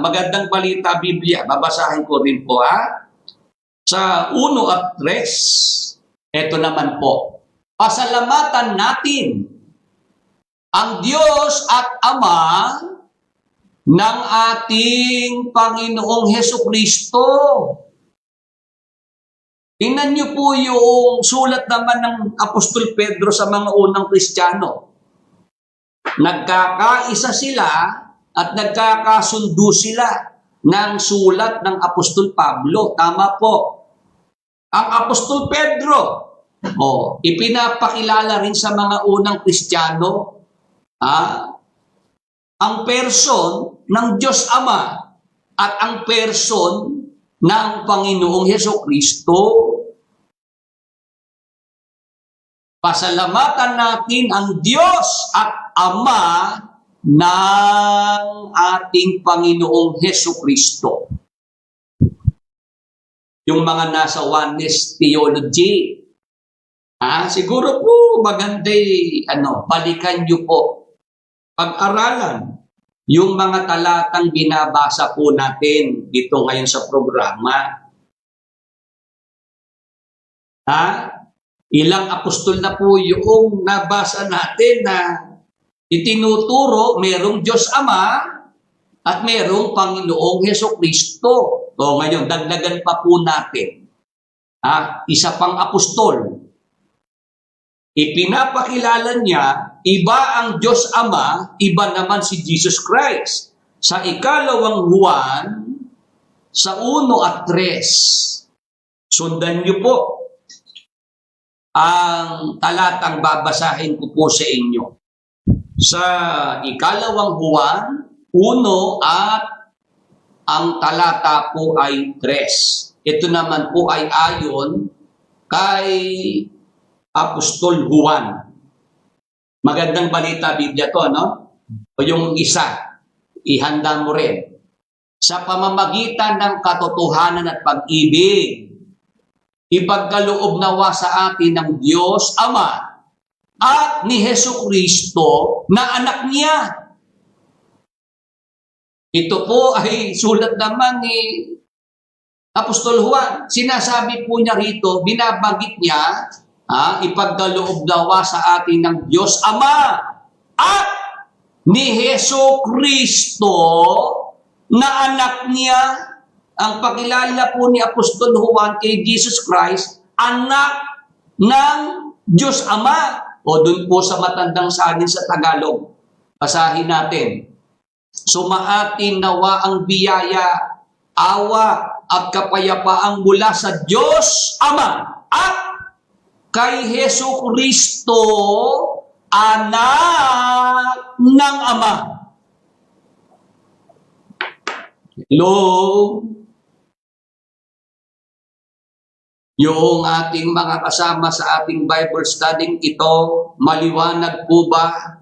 magandang balita Biblia, babasahin ko rin po sa 1 at 3, ito naman po. Pasalamatan natin ang Diyos at Ama ng ating Panginoong Hesukristo. Tingnan niyo po yung sulat naman ng Apostol Pedro sa mga unang Kristiyano. Nagkakaisa sila at nagkakasundo sila ng sulat ng Apostol Pablo. Tama po. Ang Apostol Pedro, ipinapakilala rin sa mga unang Kristiyano, ang person ng Diyos Ama at ang person ng Panginoong Hesukristo. Pasalamatan natin ang Diyos at Ama ng ating Panginoong Hesukristo. Yung mga nasa oneness theology, siguro po maganda balikan nyo po, pag-aralan yung mga talatang binabasa po natin dito ngayon sa programa. Ilang apostol na po yung nabasa natin na itinuturo merong Diyos Ama at merong Panginoong Hesukristo. Ngayon, dagdagan pa po natin. Isa pang apostol. Ipinapakilala niya, iba ang Diyos Ama, iba naman si Jesus Christ. Sa 2 Juan, sa 1 at 3. Sundan niyo po ang talatang babasahin ko po sa inyo. Sa 2 Juan, 1 at ang talata po ay 3. Ito naman po ay ayon kay Apostol Juan. Magandang balita Biblia to, O yung isa, ihanda mo rin. Sa pamamagitan ng katotohanan at pag-ibig, ipagkaloob nawa sa atin ng Diyos Ama at ni Hesukristo na anak niya. Ito po ay sulat naman ni Apostol Juan. Sinasabi po niya rito, binabanggit niya, ipagkaloob nawa sa atin ng Diyos Ama at ni Heso Kristo na anak niya. Ang pakilala po ni Apostol Juan kay Jesus Christ, anak ng Diyos Ama. O dun po sa matandang salin sa Tagalog. Basahin natin. Sumaatin nawa ang biyaya, awa at kapayapaang mula sa Diyos Ama at kay Heso Kristo, anak ng Ama. Hello? Yung ating mga kasama sa ating Bible studying ito, maliwanag po ba?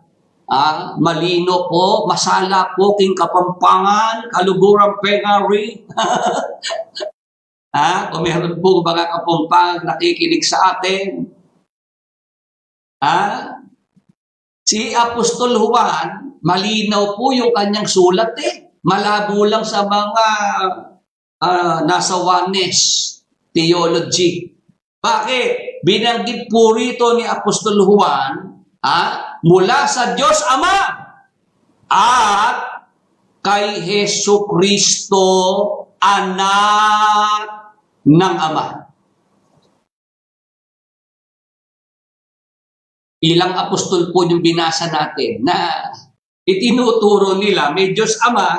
Malino po, masala po, king kapampangan, kalugurang pengari. Kung meron po mga kapampangan nakikinig sa atin. Si Apostol Juan, malinaw po yung kanyang sulat Malabo lang sa mga nasa oneness theology. Bakit? Binanggit po rito ni Apostol Juan, mula sa Diyos Ama at kay Heso Kristo, anak ng Ama. Ilang apostol po yung binasa natin na itinuturo nila may Diyos Ama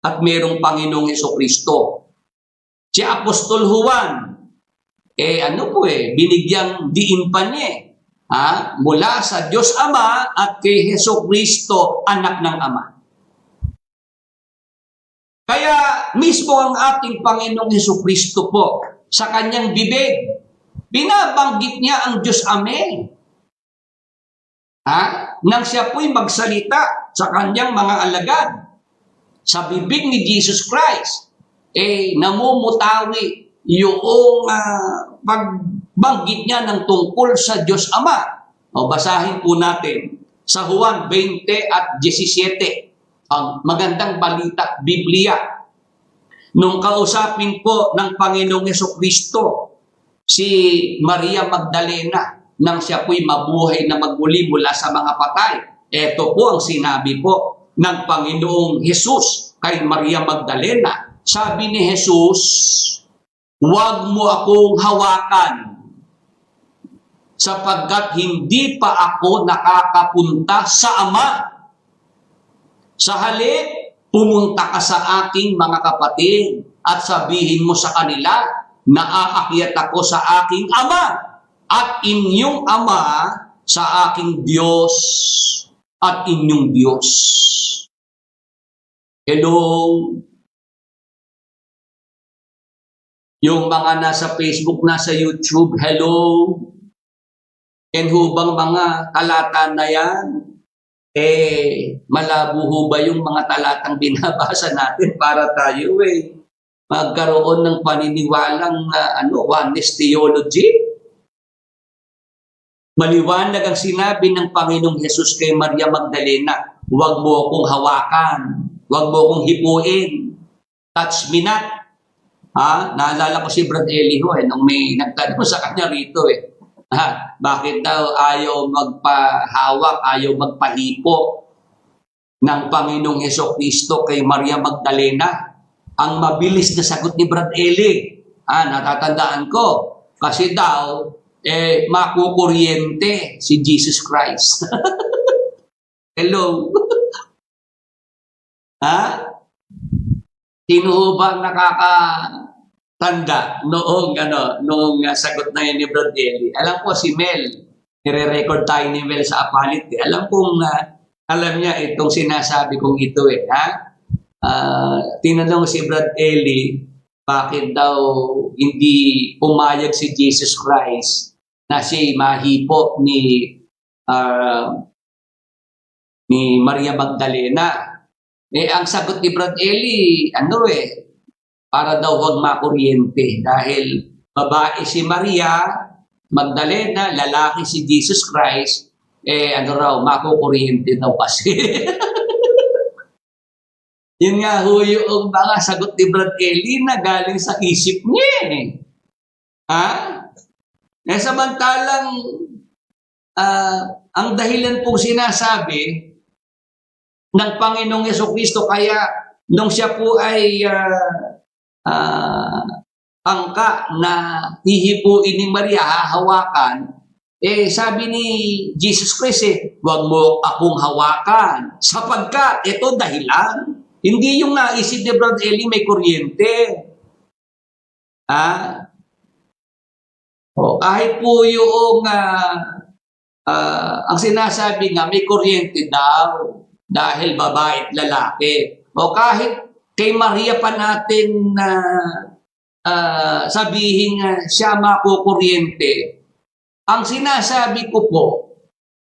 at mayroong Panginoong Heso Kristo. Si Apostol Juan, binigyang diin pa niya mula sa Diyos Ama at kay Heso Kristo, anak ng Ama. Kaya mismo ang ating Panginoong Heso Kristo po, sa kanyang bibig, binabanggit niya ang Diyos Ama. Nang siya po'y magsalita sa kanyang mga alagad, sa bibig ni Jesus Christ, namumutawi yung pagbanggit niya ng tungkol sa Diyos Ama. Basahin po natin sa Juan 20 at 17, ang magandang balita, Biblia. Nung kausapin po ng Panginoong Jesucristo si Maria Magdalena nang siya po'y mabuhay na magmuli mula sa mga patay. Ito po ang sinabi po ng Panginoong Jesus kay Maria Magdalena. Sabi ni Jesus, huwag mo akong hawakan sapagkat hindi pa ako nakakapunta sa Ama. Sa halip, pumunta ka sa aking mga kapatid at sabihin mo sa kanila na aakyat ako sa aking Ama at inyong Ama sa aking Diyos at inyong Diyos. Hello? Yung mga nasa Facebook, nasa YouTube, hello? And hubang mga talata na yan, malabo ho ba yung mga talatang binabasa natin para tayo magkaroon ng paniniwalang oneness theology? Maliwanag ang sinabi ng Panginoong Jesus kay Maria Magdalena, huwag mo akong hawakan, huwag mo akong hipuin, touch me not. Naalala ko si Brad Eli nung may nagtanong sa kanya rito bakit daw ayaw magpahawak, ayaw magpahipo ng Panginoong Jesucristo kay Maria Magdalena. Ang mabilis na sagot ni Brad Eli, natatandaan ko, kasi daw makukuryente si Jesus Christ. Hello? Sino ba nakakatanda noong sagot na yun ni Brad Eli? Alam ko si Mel, nire-record tayo ni Mel sa Apalit. Alam kong alam niya itong sinasabi kong ito tinanong si Brad Eli, bakit daw hindi pumayag si Jesus Christ na siya'y mahipo ni Maria Magdalena. Ang sagot ni Brad Eli, para daw huwag makuryente dahil babae si Maria Magdalena, lalaki si Jesus Christ, makukuryente daw kasi. Yun nga ho yung mga sagot ni Brad Eli na galing sa isip niya eh. Ha? Samantalang ang dahilan pong sinasabi ng Panginoong Yesukristo kaya nung siya po ay angka na hihipuin ni Maria, hahawakan, sabi ni Jesus Christ huwag mo akong hawakan sapagkat ito dahilan. Hindi yung naisip ni Brad Eli may kuryente. Kahit po yung ang sinasabi nga may kuryente daw dahil babae at lalaki. O kahit kay Maria pa natin sabihin siya makukuryente. Ang sinasabi ko po,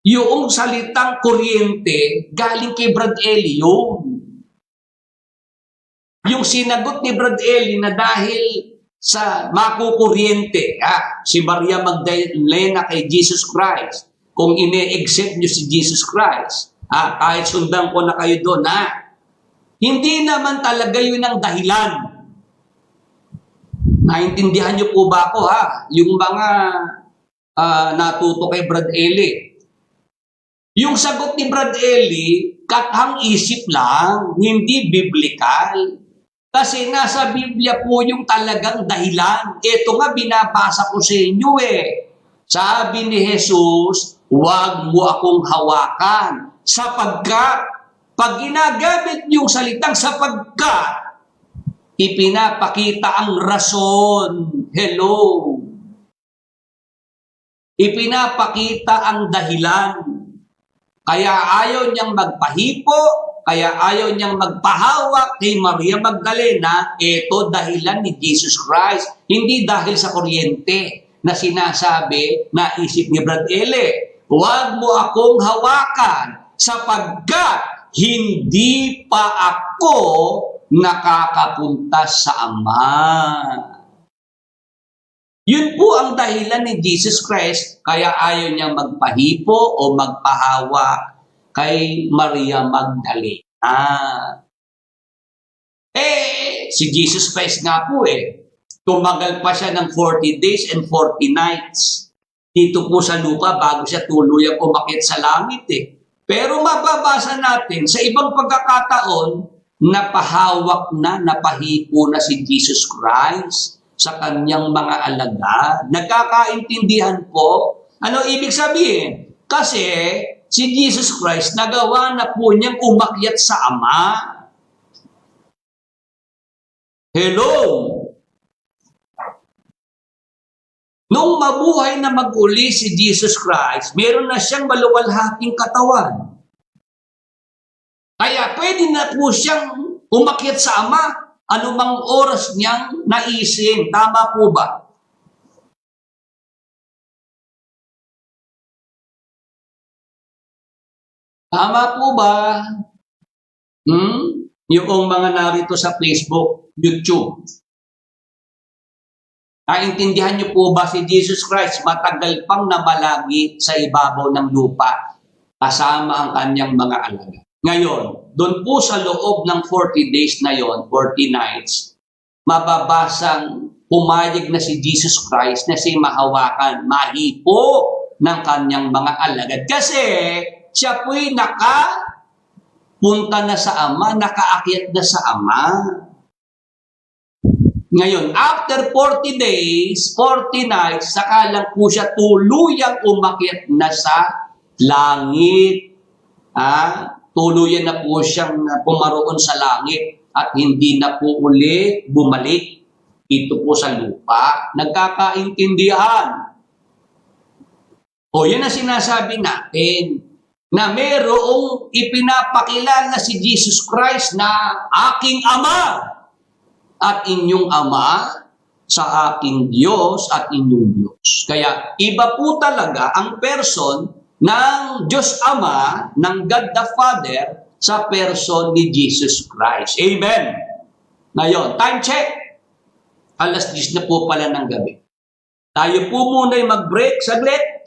yung salitang kuryente galing kay Brad Eli yun. Yung sinagot ni Brad Eli na dahil sa makukuryente, si Maria Magdalena kay Jesus Christ, kung ine-accept nyo si Jesus Christ, kahit sundan ko na kayo doon, hindi naman talaga yun ang dahilan. Naintindihan nyo po ba ako, yung mga natuto kay Brad Eli? Yung sagot ni Brad Eli, kathang isip lang, hindi biblikal. Kasi nasa Biblia po yung talagang dahilan. Ito nga binabasa ko sa inyo Sabi ni Jesus, huwag mo akong hawakan. Sapagkat, pag ginagamit yung salitang sapagkat, ipinapakita ang rason. Hello. Ipinapakita ang dahilan. Kaya ayaw niyang magpahipo, kaya ayaw niyang magpahawak kay Maria Magdalena, ito dahilan ni Jesus Christ. Hindi dahil sa kuryente na sinasabi na isip ni Brad Eli. Huwag mo akong hawakan sapagkat hindi pa ako nakakapunta sa Ama. Yun po ang dahilan ni Jesus Christ, kaya ayaw niyang magpahipo o magpahawak kay Maria Magdalena. Si Jesus Christ nga po tumagal pa siya ng 40 days and 40 nights dito po sa lupa bago siya tuluyang umakyat sa langit Pero mababasa natin sa ibang pagkakataon, napahawak na, napahipo na si Jesus Christ sa kanyang mga alagad. Nagkakaintindihan po? Ano ibig sabihin? Kasi si Jesus Christ, nagawa na po niyang umakyat sa Ama. Hello? Nung mabuhay na mag-uli si Jesus Christ, meron na siyang maluwalhating katawan. Kaya pwede na po siyang umakyat sa Ama anumang oras niyang naisin. Tama po ba? Tama po ba? Yung mga narito sa Facebook, YouTube. Naintindihan niyo po ba si Jesus Christ matagal pang namalagi sa ibabaw ng lupa kasama ang kanyang mga alagad. Ngayon, doon po sa loob ng 40 days na yon, 40 nights, mababasang pumayag na si Jesus Christ na si mahawakan, mahipo ng kanyang mga alagad. Kasi siya po'y nakapunta na sa Ama, nakaakyat na sa Ama. Ngayon, after 40 days, 40 nights, saka lang po siya tuluyang umakyat na sa langit. Tuluyan na po siyang pumaroon sa langit at hindi na po uli bumalik ito po sa lupa. Nagkakaintindihan. Yan ang sinasabi natin na mayroong ipinapakilala si Jesus Christ na aking Ama at inyong Ama sa aking Diyos at inyong Diyos. Kaya iba po talaga ang person ng Diyos Ama, ng God the Father, sa person ni Jesus Christ. Amen. Ngayon, time check. 10:00 na po pala ng gabi. Tayo po muna ay mag-break saglit.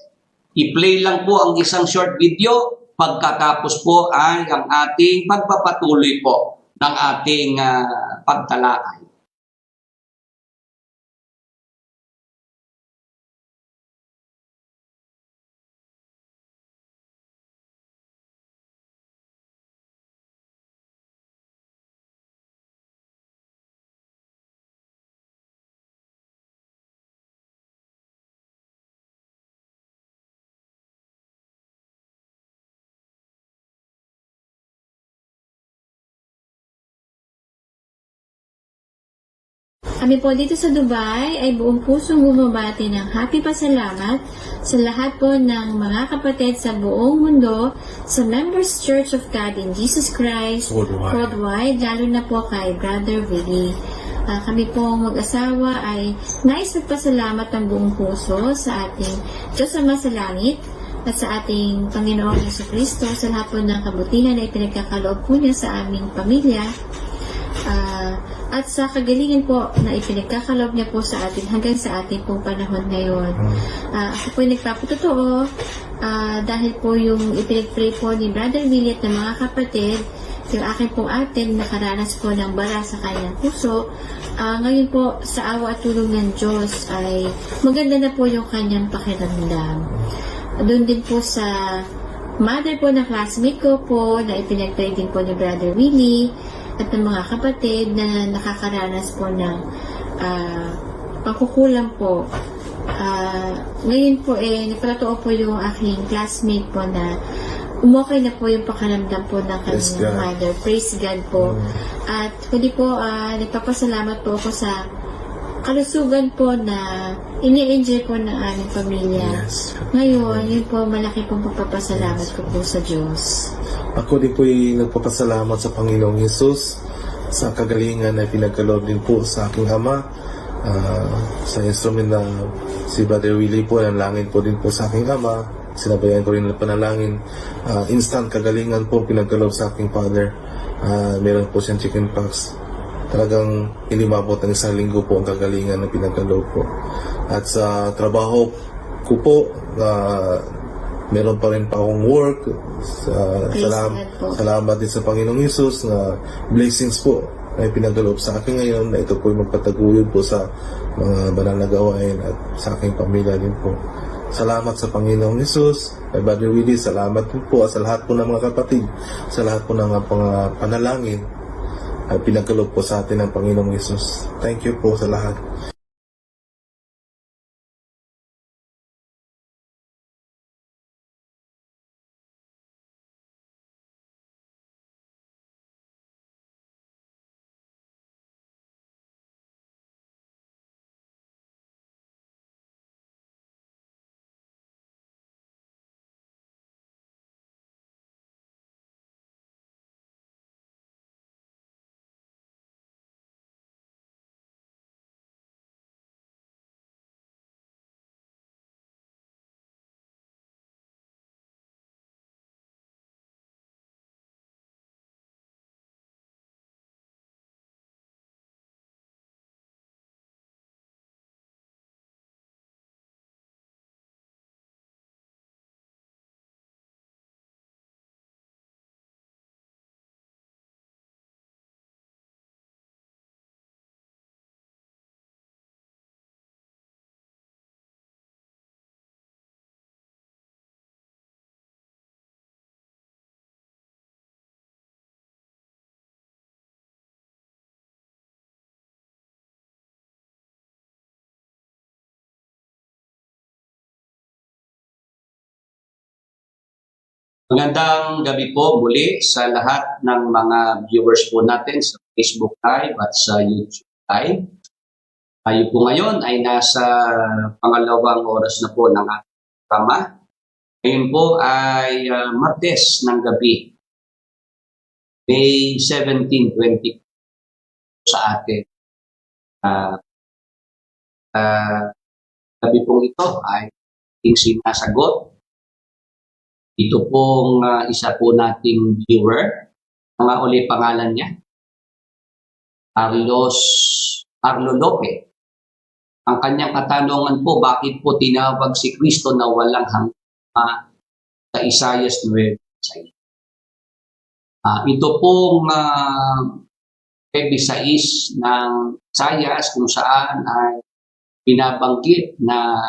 I-play lang po ang isang short video. Pagkatapos po ay ang ating pagpapatuloy po ng ating pagtalakay. Kami po dito sa Dubai ay buong pusong bumabati ng happy pasalamat sa lahat po ng mga kapatid sa buong mundo sa Members Church of God in Jesus Christ worldwide, lalo na po kay Brother Willie. Kami po mag-asawa ay nais magpasalamat ng buong puso sa ating Diyos Ama sa Langit at sa ating Panginoong Jesucristo sa lahat po ng kabutihan na ipinagkakaloob po niya sa aming pamilya. At sa kagalingan po na ipinagkakaloob niya po sa atin hanggang sa ating pong panahon ngayon. Ako po ay nagpapatotoo dahil po yung ipinagpray po ni Brother Willie at ng mga kapatid, yung akin pong atin nakaranas po ng bara sa kanyang puso. Ngayon po sa awa at tulong ng Diyos ay maganda na po yung kanyang pakiramdam. Doon din po sa mother po na classmate ko po na ipinagpray din po ni Brother Willie at ng mga kapatid na nakakaranas po ng pagkukulang po. Ngayon po nagpatotoo po yung aking classmate po na umokay na po yung pakiramdam po ng kanyang mother. Praise God po. At kundi po nagpapasalamat po ako sa kalusugan po na ini-enjoy po ng aming pamilya. Ngayon, yun po malaki pong pagpapasalamat ko po sa Diyos. Ako din po'y nagpapasalamat sa Panginoong Hesus sa kagalingan na pinagkaloob din po sa aking ama. Sa instrument na si Brother Willie po, nanalangin po din po sa aking ama. Sinabayan ko rin ng panalangin. Instant kagalingan po pinagkaloob sa aking father. Meron po siyang chickenpox. Talagang inimabot ng isang linggo po ang kagalingan na pinagkaloob po. At sa trabaho ko po, meron pa rin pa akong work. Salamat din sa Panginoong Hesus na blessings po na ipinagkaloob sa akin ngayon na ito po magpataguyod po sa mga banal na gawain at sa aking pamilya din po. Salamat sa Panginoong Hesus. Kay Brother Willie, salamat din po sa lahat po ng mga kapatid, sa lahat po ng mga panalangin ay pinagkaloob po sa atin ng Panginoong Hesus. Thank you po sa lahat. Magandang gabi po muli sa lahat ng mga viewers po natin sa Facebook Live at sa YouTube Live. Tayo po ngayon ay nasa pangalawang oras na po ng ating programa. Ngayon po ay Martes ng gabi, May 17, 20 sa atin. Gabi pong ito ay ating sinasagot. Ito pong isa po nating viewer. Mga uli pangalan niya. Arlo Lope. Ang kanyang katanungan po, bakit po tinawag si Kristo na walang hanggan sa Isaiah 9:6? Ito pong 6 ng Sayas kung saan ay binabanggit na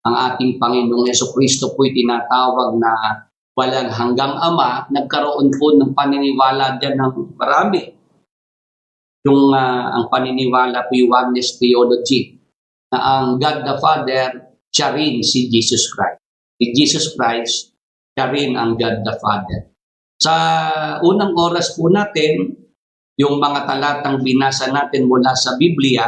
ang ating Panginoong Hesukristo po'y tinatawag na walang hanggang Ama. Nagkaroon po ng paniniwala dyan ng marami. Yung ang paniniwala po yung oneness theology na ang God the Father, siya rin si Jesus Christ. Si Jesus Christ, siya rin ang God the Father. Sa unang oras po natin, yung mga talatang binasa natin mula sa Biblia,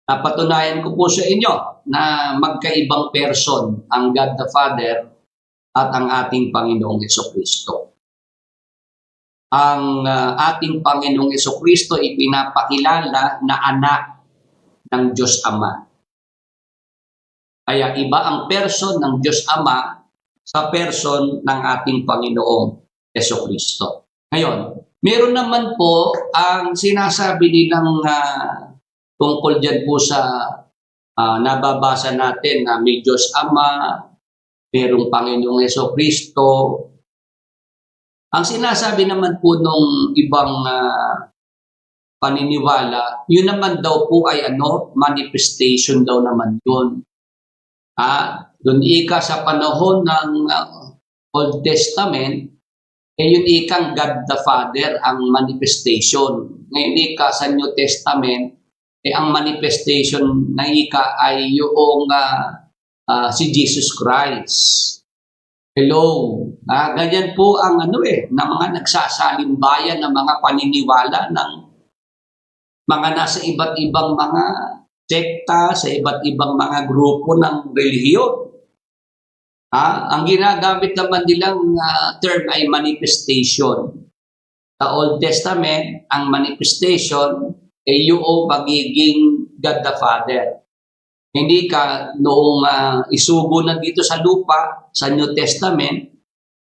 napatunayan ko po sa inyo na magkaibang person ang God the Father at ang ating Panginoong Hesukristo. Ang ating Panginoong Hesukristo ay pinapakilala na anak ng Diyos Ama. Kaya iba ang person ng Diyos Ama sa person ng ating Panginoong Hesukristo. Ngayon, meron naman po ang sinasabi nilang tungkol dyan po sa nababasa natin na may Diyos Ama, merong Panginoong Hesukristo. Ang sinasabi naman po nung ibang paniniwala, yun naman daw po ay manifestation daw naman yun. Doon ika sa panahon ng Old Testament, yun ikang God the Father ang manifestation. Ngayon ika sa New Testament, ang manifestation na ika ay yung si Jesus Christ. Hello. Ganyan po ang ng mga nagsasalimbayan ng mga paniniwala ng mga nasa iba't ibang mga sekta, sa iba't ibang mga grupo ng relihiyon. Ang ginagamit naman nilang term ay manifestation. Sa Old Testament, ang manifestation ay yung pagiging God the Father. Hindi ka noong isugo na dito sa lupa, sa New Testament,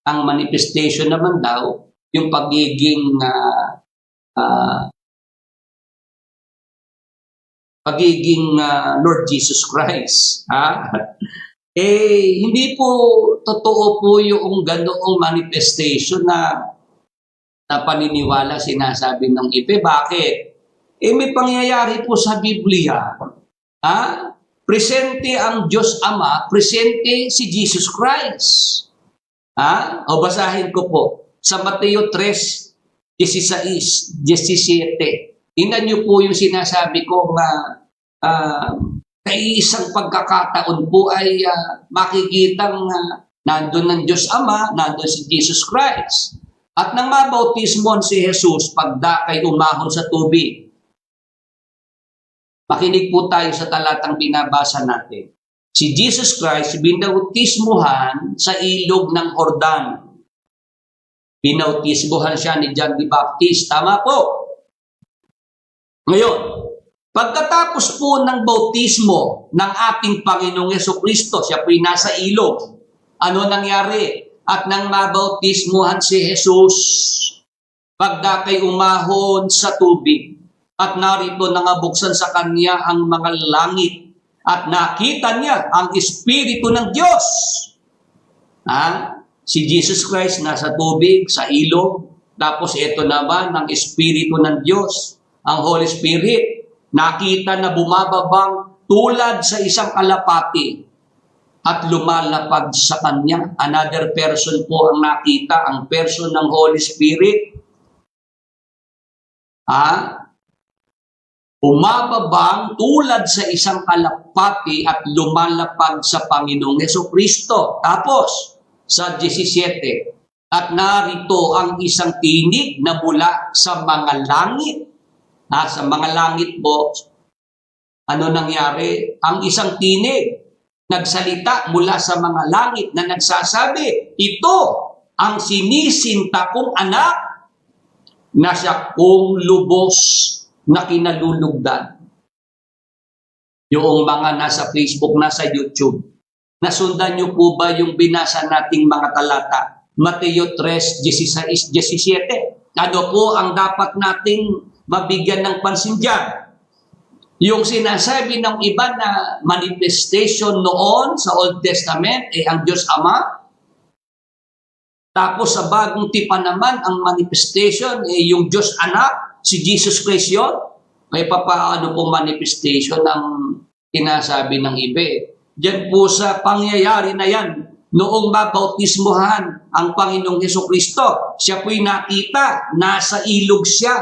ang manifestation naman daw, yung pagiging Lord Jesus Christ. Hindi po totoo po yung ganoong manifestation na paniniwala sinasabi ng iba. Bakit? May pangyayari po sa Biblia. Presente ang Diyos Ama, presente si Jesus Christ. O basahin ko po sa Mateo 3:16, 17. Tingnan niyo po yung sinasabi ko na isang pagkakataon po ay makikitang nandun ng Diyos Ama, nandun si Jesus Christ. At nang mabautismon si Jesus, pagdakay umahon sa tubig. Makinig po tayo sa talatang binabasa natin. Si Jesus Christ binautismuhan sa ilog ng Jordan. Binautismuhan siya ni John the Baptist. Tama po. Ngayon, pagkatapos po ng bautismo ng ating Panginoong Hesukristo, siya po'y nasa ilog. Ano nangyari? At nang mabautismuhan si Jesus, pagdakay umahon sa tubig, at narito nangabuksan sa kanya ang mga langit, at nakita niya ang Espiritu ng Diyos. Si Jesus Christ nasa tubig, sa ilog, tapos ito naman ang Espiritu ng Diyos, ang Holy Spirit, nakita na bumababang tulad sa isang kalapati at lumalapag sa kanya. Another person po ang nakita, ang person ng Holy Spirit. Bumababang tulad sa isang kalapati at lumalapag sa Panginoong Hesukristo. Tapos, sa 17, at narito ang isang tinig na mula sa mga langit. Sa mga langit po, ano nangyari? Ang isang tinig nagsalita mula sa mga langit na nagsasabi, ito ang sinisinta kong anak na siya kong lubos na kinalulugdan. Yung mga nasa Facebook, nasa YouTube, nasundan niyo po ba yung binasa nating mga talata? Mateo 3:16, 17. Ano po ang dapat nating mabigyan ng pansin dyan? Yung sinasabi ng iba na manifestation noon sa Old Testament ang Diyos Ama. Tapos sa bagong tipan naman, ang manifestation yung Diyos Anak. si Jesus Christ yun? May papaano pong manifestation ng sinasabi ng iba. Diyan po sa pangyayari na yan, noong mabautismuhan ang Panginoong Hesukristo, siya po'y nakita, nasa ilog siya.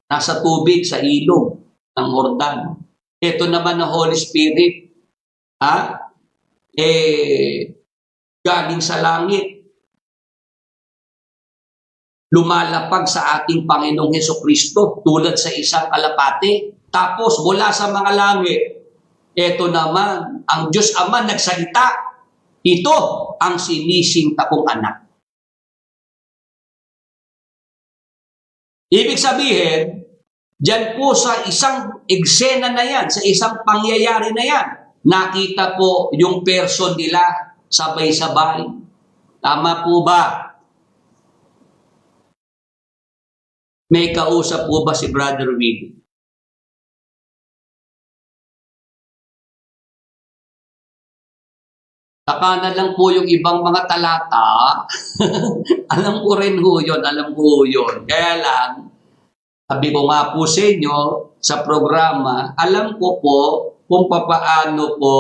Nasa tubig, sa ilog ng Jordan. Ito naman ang Holy Spirit. Galing sa langit. Lumalapag sa ating Panginoong Hesukristo tulad sa isang kalapate. Tapos mula sa mga langit, ito naman, ang Diyos Ama nagsalita. Ito ang sinisingta kong anak. Ibig sabihin, diyan po sa isang eksena na yan, sa isang pangyayari na yan, nakita po yung person nila sabay-sabay. Tama po ba? May kausap po ba si Brother Willie? Saka na lang po yung ibang mga talata. Alam ko rin ho yun, Kaya lang, sabi ko nga po sa inyo, sa programa, alam ko po kung papaano po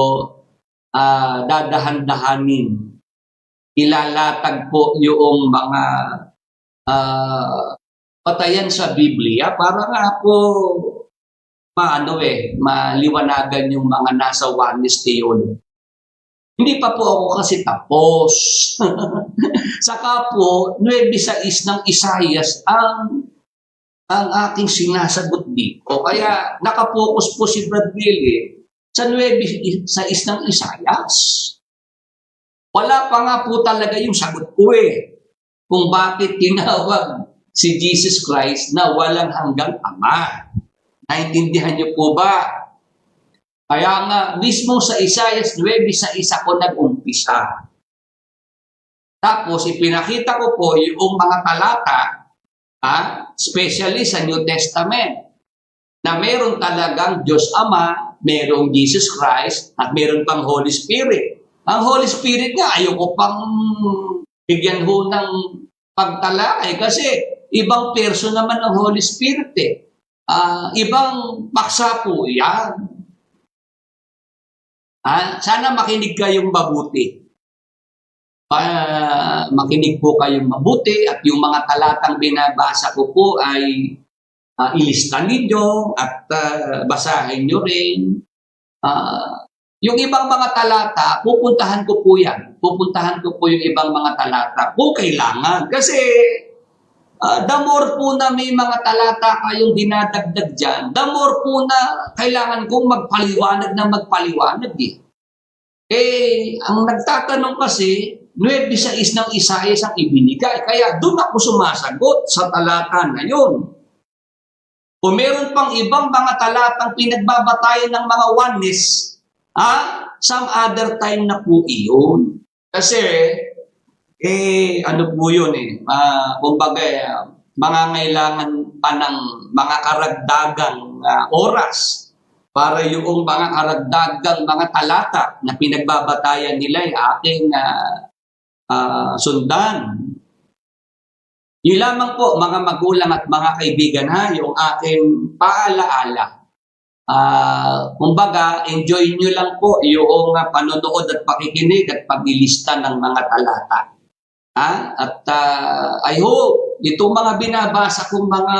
dadahan-dahanin. Ilalatag po yung mga patayan sa Biblia para nga po maliwanagan yung mga nasa oneness theology. Hindi pa po ako kasi tapos. Saka po, 9:6 ng Isaias ang aking sinasagot dito. Kaya nakapokus po si Brad Willie sa 9:6 ng Isaias. Wala pa nga po talaga yung sagot ko kung bakit tinawag si Jesus Christ na walang hanggang Ama. Naintindihan niyo po ba? Kaya nga, mismo sa Isaias 9:6 ako nag-umpisa. Tapos, ipinakita ko po yung mga talata, especially sa New Testament, na meron talagang Diyos Ama, merong Jesus Christ, at meron pang Holy Spirit. Ang Holy Spirit nga, ayoko pang bigyan ho ng pagtalakay kasi ibang person naman ng Holy Spirit ibang paksa po yan. Sana makinig kayong mabuti. Makinig po kayong mabuti at yung mga talatang binabasa ko po ay ilista ninyo at basahin nyo rin. Yung ibang mga talata, pupuntahan ko po yan. Pupuntahan ko po yung ibang mga talata kung kailangan. Kasi the more po na may mga talata kayong dinadagdag dyan, the more po na kailangan kong magpaliwanag. Ang nagtatanong kasi, 9:6 ng Isaias ang ibinigay. Kaya doon ako sumasagot sa talata na yun. Kung meron pang ibang mga talatang pinagbabatayan ng mga oneness, some other time na po iyon. Kasi, ano po yun kumbaga, mangangailangan pa ng mga karagdagang oras para yung mga karagdagang mga talata na pinagbabatayan nila ay aking sundan. Yun lamang po, mga magulang at mga kaibigan yung aking paalaala. Kumbaga, enjoy nyo lang po yung panonood at pakikinig at paglilista ng mga talata. At I hope, itong mga binabasa kong mga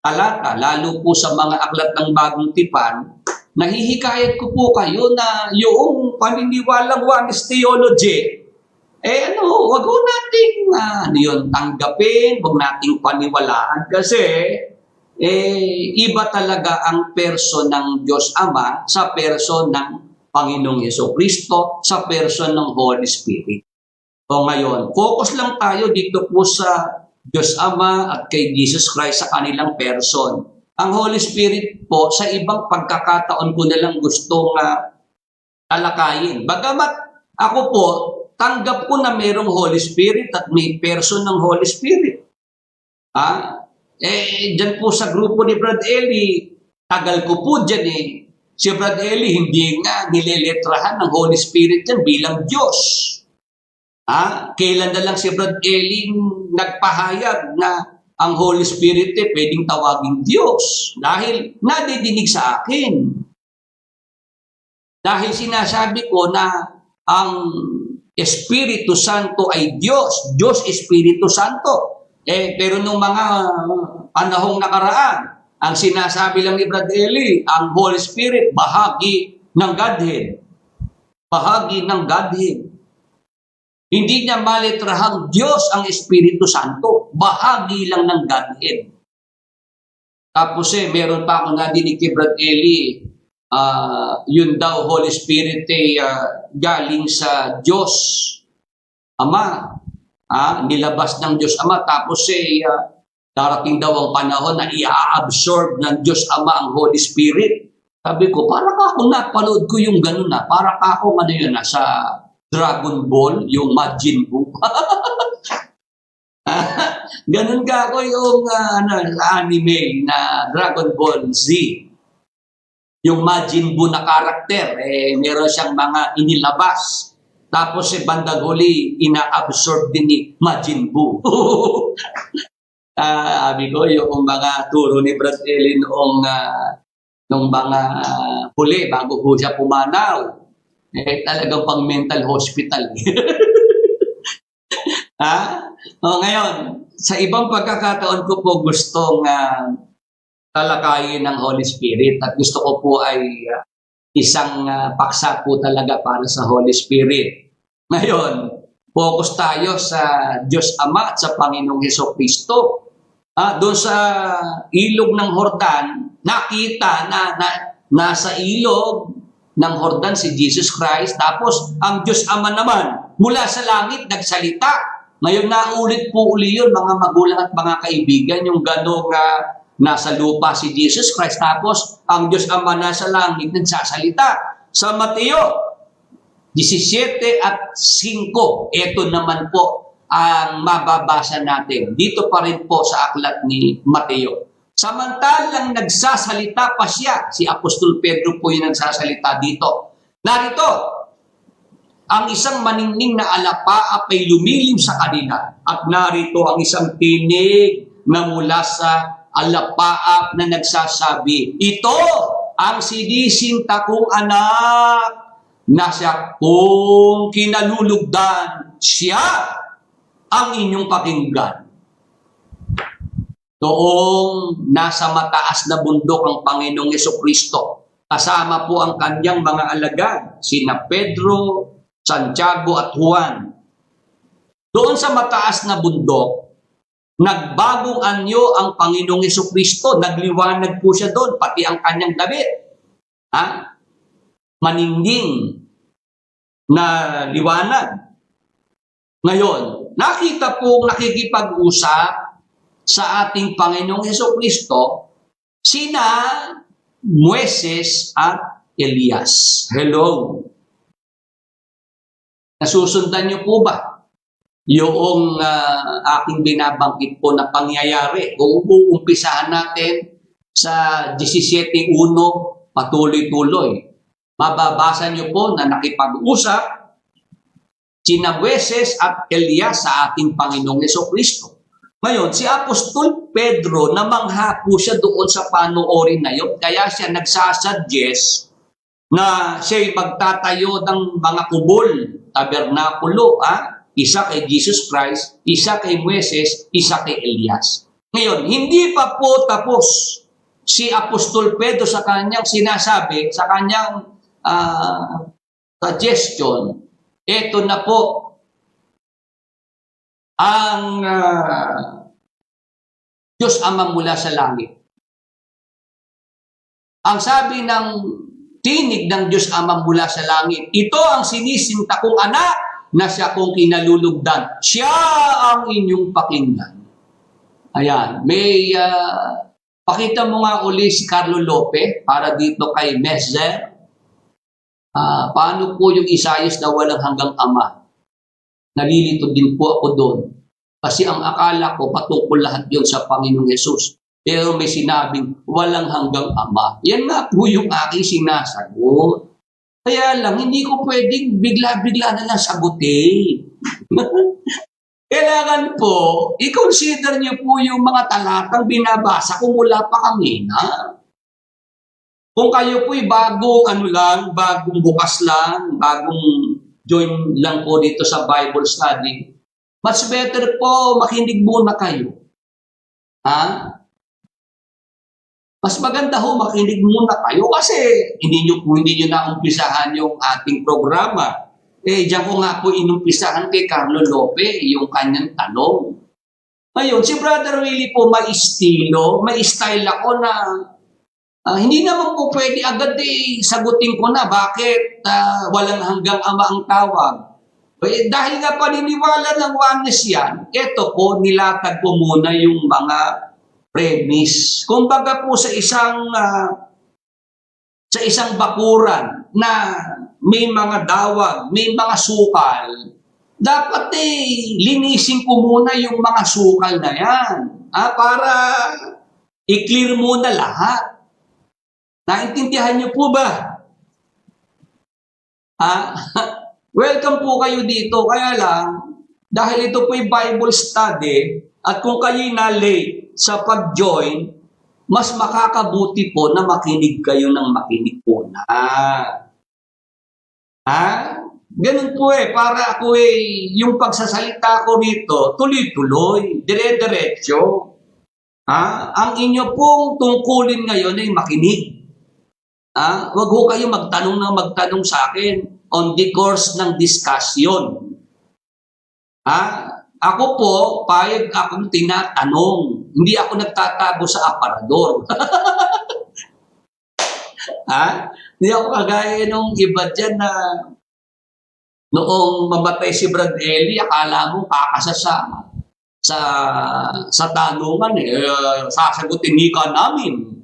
talata, lalo po sa mga aklat ng Bagong Tipan, nahihikayat ko po kayo na yung paniniwalang oneness theology, wag ho nating tanggapin, wag nating paniwalaan kasi iba talaga ang person ng Diyos Ama sa person ng Panginoong Hesukristo, sa person ng Holy Spirit. So ngayon, focus lang tayo dito po sa Diyos Ama at kay Jesus Christ sa kanilang person. Ang Holy Spirit po, sa ibang pagkakataon ko na lang gustong talakayin. Bagamat ako po, tanggap ko na mayroong Holy Spirit at may person ng Holy Spirit. Dyan po sa grupo ni Brad Eli, tagal ko po dyan Si Brad Eli hindi nga nileletrahan ng Holy Spirit dyan bilang Diyos. Kailan na lang si Brad Eli nagpahayag na ang Holy Spirit pwedeng tawaging Diyos dahil nadidinig sa akin. Dahil sinasabi ko na ang Espiritu Santo ay Diyos. Diyos Espiritu Santo. Pero nung mga panahong nakaraan, ang sinasabi lang ni Brad Eli, ang Holy Spirit, bahagi ng Godhead. Bahagi ng Godhead. Hindi niya malitrahang Diyos ang Espiritu Santo. Bahagi lang ng Godhead. Tapos meron pa akong nadinig kay Brad Eli, yun daw Holy Spirit galing sa Diyos Ama. Nilabas ng Diyos Ama. Tapos darating daw ang panahon na i-absorb ng Diyos Ama ang Holy Spirit. Sabi ko, para ka ako napanood ko yung ganun na. Para ka ako sa Dragon Ball, yung Majin Buu. Ganun ka ako yung anime na Dragon Ball Z. Yung Majin Buu na karakter, meron siyang mga inilabas. Tapos bandang huli, ina-absorb din ni Majin Buu. Sabi ko, yung mga turo ni Brad Eli nung mga huli, bago po siya pumanaw. Talagang pang mental hospital. Ngayon, sa ibang pagkakataon ko po gustong talakayin ng Holy Spirit at gusto ko po ay isang paksa po talaga para sa Holy Spirit. Ngayon, focus tayo sa Diyos Ama at sa Panginoong Hesukristo. Doon sa ilog ng Jordan, nakita na nasa ilog ng Jordan si Jesus Christ. Tapos ang Diyos Ama naman mula sa langit nagsalita. Ngayon naulit po uli yun mga magulang at mga kaibigan, yung gano'ng nasa lupa si Jesus Christ. Tapos ang Diyos Ama nasa langit nagsasalita. Sa Mateo 17 at 5, ito naman po ang mababasa natin. Dito pa rin po sa aklat ni Mateo. Samantalang nagsasalita pa siya, si Apostol Pedro po yung nagsasalita dito. Narito, ang isang maningning na alapaap ay lumilim sa kanila. At narito ang isang tinig na mula sa alapaap na nagsasabi, ito ang sinisinta kong anak na siya kong kinalulugdan. Siya ang inyong pakinggan. Noong nasa mataas na bundok ang Panginoong Hesukristo, kasama po ang kanyang mga alagad, sina Pedro, Santiago at Juan. Doon sa mataas na bundok, nagbagong anyo ang Panginoong Hesukristo, nagliwanag po siya doon, pati ang kanyang damit. Maningning na liwanag. Ngayon, nakita po nakikipag-usap sa ating Panginoong Hesukristo, sina Moises at Elias. Hello. Nasusundan niyo po ba yung aking binabangkit po na pangyayari? Kung uumpisahan natin sa 17:1, patuloy-tuloy. Mababasa niyo po na nakipag-usap sina Moises at Elias sa ating Panginoong Hesukristo. Ngayon, si Apostol Pedro, namangha po siya doon sa panoorin na yun. Kaya siya nagsasuggest na siya'y magtatayo ng mga kubol, tabernakulo, isa kay Jesus Christ, isa kay Moises, isa kay Elias. Ngayon, hindi pa po tapos si Apostol Pedro sa kanyang sinasabi, sa kanyang suggestion. Ito na po ang Diyos Ama mula sa langit. Ang sabi ng tinig ng Diyos Ama mula sa langit, ito ang sinisinta kong anak na siya kong kinalulugdan. Siya ang inyong pakinggan. Ayan, may pakita mo nga uli si Carlo Lope para dito kay Messer. Paano po yung Isaias na walang hanggang ama? Nalilito din po ako doon. Kasi ang akala ko patungkol lahat yon sa Panginoong Hesus. Pero may sinabing walang hanggang ama. Yan nga po yung aking sinasagot. Kaya lang, hindi ko pwedeng bigla-bigla na lang sagutin. Kailangan po, i-consider niyo po yung mga talatang binabasa kung wala pa kami na. Kung kayo po'y bagong bukas lang, bagong join lang po dito sa Bible study, much better po makinig muna kayo. Ha? Mas maganda ho makinig muna kayo kasi hindi nyo naumpisahan yung ating programa. Diyan ko nga po inumpisahan kay Carlo Lope yung kanyang tanong. Ngayon, si Brother Willie po may estilo, may style ako na hindi naman po pwede agad sagutin ko na bakit walang hanggang ama ang tawag. Dahil nga paniniwala ng oneness yan, eto po, nilatag ko muna yung mga premise. Kumbaga po sa isang bakuran na may mga dawag, may mga sukal, dapat linisin ko muna yung mga sukal na yan. Para i-clear muna lahat. Naintindihan niyo po ba? Welcome po kayo dito. Kaya lang, dahil ito po'y Bible study, at kung kayo'y na-late sa pag-join, mas makakabuti po na makinig kayo ng makinig po na. Ganun po para ako yung pagsasalita ko rito, tuloy-tuloy, dire-diretso. Ang inyo pong tungkulin ngayon ay makinig. Wag ho kayo magtanong sa akin on the course ng discussion. Ako po, payag akong tinatanong. Hindi ako nagtatago sa aparador. Hindi ako kagaya nung iba dyan na noong mamatay si Brad Eli, akala mo kakasa sa tanungan. Sasagutin ni ka namin.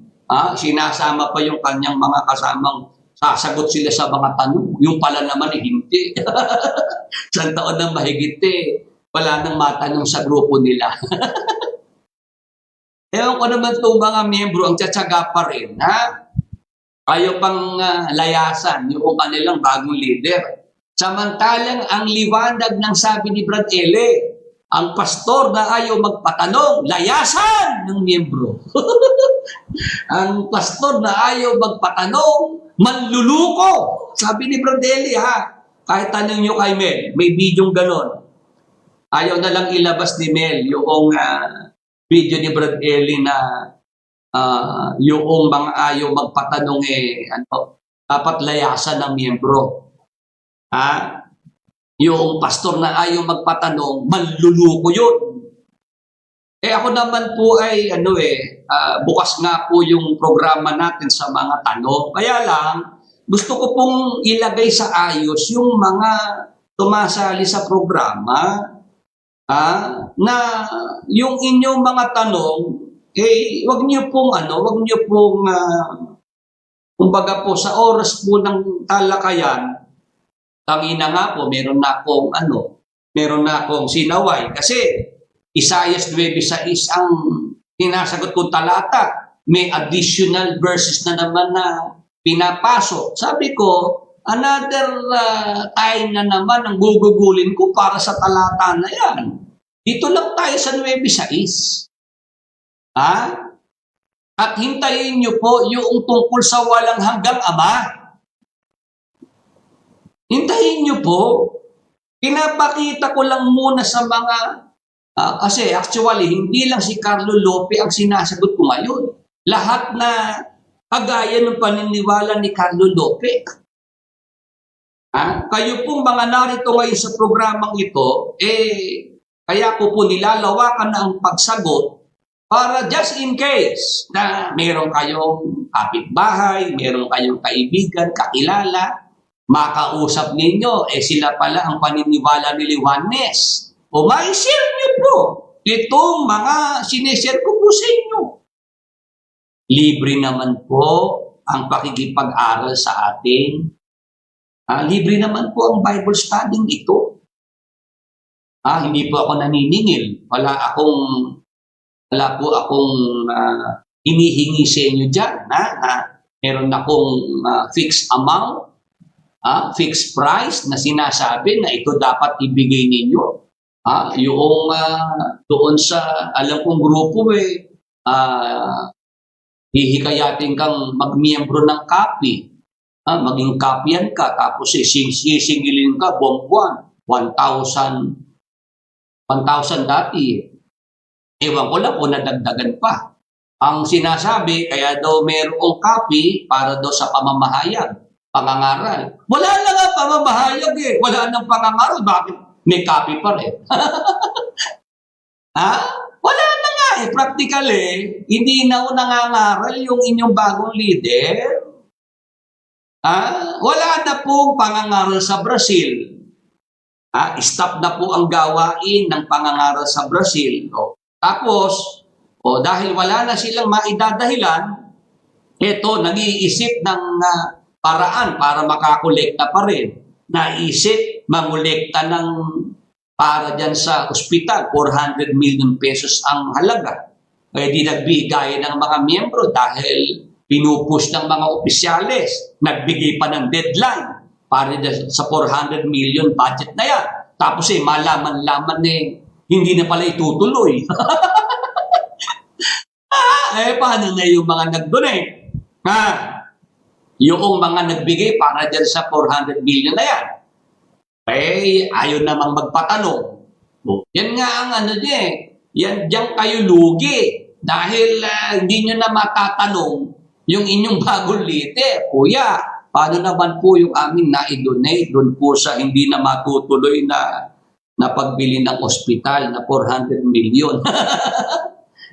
Sinasama pa yung kanyang mga kasamang sasagot sila sa mga tanong. Yung pala naman hindi. Isang taon na mahigit wala nang matanong sa grupo nila. Ewan ko naman itong mga miyembro ang tsatsaga pa rin. Ayaw pang layasan yung kanilang bagong leader. Samantalang ang liwanag ng sabi ni Brad Ele, ang pastor na ayaw magpatanong, layasan ng miyembro. Ang pastor na ayaw magpatanong, manluluko. Sabi ni Brad Ele, kahit tanong nyo kay Mel, may bidyong ganon. Ayaw na lang ilabas ni Mel yung video ni Brad Eli na yung mga ayaw magpatanong dapat layasan ng miyembro. Yung pastor na ayaw magpatanong, manluluko yun. Ako naman po ay bukas nga po yung programa natin sa mga tanong. Kaya lang, gusto ko pong ilagay sa ayos yung mga tumasali sa programa. Na yung inyong mga tanong, wag niyo pong kumbaga po sa oras po ng talakayan, tangina nga po, meron na akong sinaway. Kasi Isaias 9:6 ang tinasagot kong talata. May additional verses na naman na pinapasok. Sabi ko, another time na naman ang gugugulin ko para sa talata na yan. Dito lang tayo sa 9:6. At hintayin niyo po yung tungkol sa walang hanggang Ama. Hintayin niyo po. Pinapakita ko lang muna sa mga, kasi actually, hindi lang si Carlo Lope ang sinasagot ko ngayon. Lahat na kagaya ng paniniwala ni Carlo Lope. Kayo pong mga narito ngayon sa programang ito, kaya ko po nilalawakan na ang pagsagot para just in case na meron kayong kapitbahay, meron kayong kaibigan, kakilala, makausap ninyo, sila pala ang paniniwala ni Juanes. O mai-share nyo po itong mga sineshare ko po sa inyo. Libre naman po ang pakikipag-aral sa atin. Libre naman po ang Bible study ito. Hindi po ako naniningil. Wala po akong hinihingi sa inyo dyan. Meron akong fixed amount, fixed price na sinasabi na ito dapat ibigay ninyo. Yung doon sa, alam kong grupo hihikayatin kang magmiyembro ng kapi. Maging kapyan ka, tapos sisingilin ka buwan-buwan. 1,000 dati. Ewan ko lang kung nadagdagan pa. Ang sinasabi, kaya daw mayroong kapi para daw sa pamamahayag, pangangaral. Wala na nga pamamahayag eh. Wala nang pangangaral. Bakit may kapi pa rin? Wala na nga eh. Practical eh. Hindi na nangangaral yung inyong bagong leader. Wala na pong pangangaral sa Brazil. Stop na po ang gawain ng pangangaral sa Brazil. Tapos, dahil wala na silang maidadahilan, nag-iisip ng paraan para makakolekta pa rin. Naisip, mangolekta ng para dyan sa ospital, 400 million pesos ang halaga. Kaya di nagbigay ng mga miyembro dahil pinupush ng mga opisyales. Nagbigay pa ng deadline para sa 400 million budget na yan. Tapos malaman-laman hindi na pala itutuloy. Paano na yung mga nag-donate? Yung mga nagbigay para dyan sa 400 million na yan. Ayaw namang magpatanong. Yan nga ang yan diyan kayo lugi. Dahil hindi nyo na matatanong yung inyong bagong leader. Kuya, paano naman po yung aming na-donate doon po sa hindi na matutuloy na pagbili ng ospital na 400 million?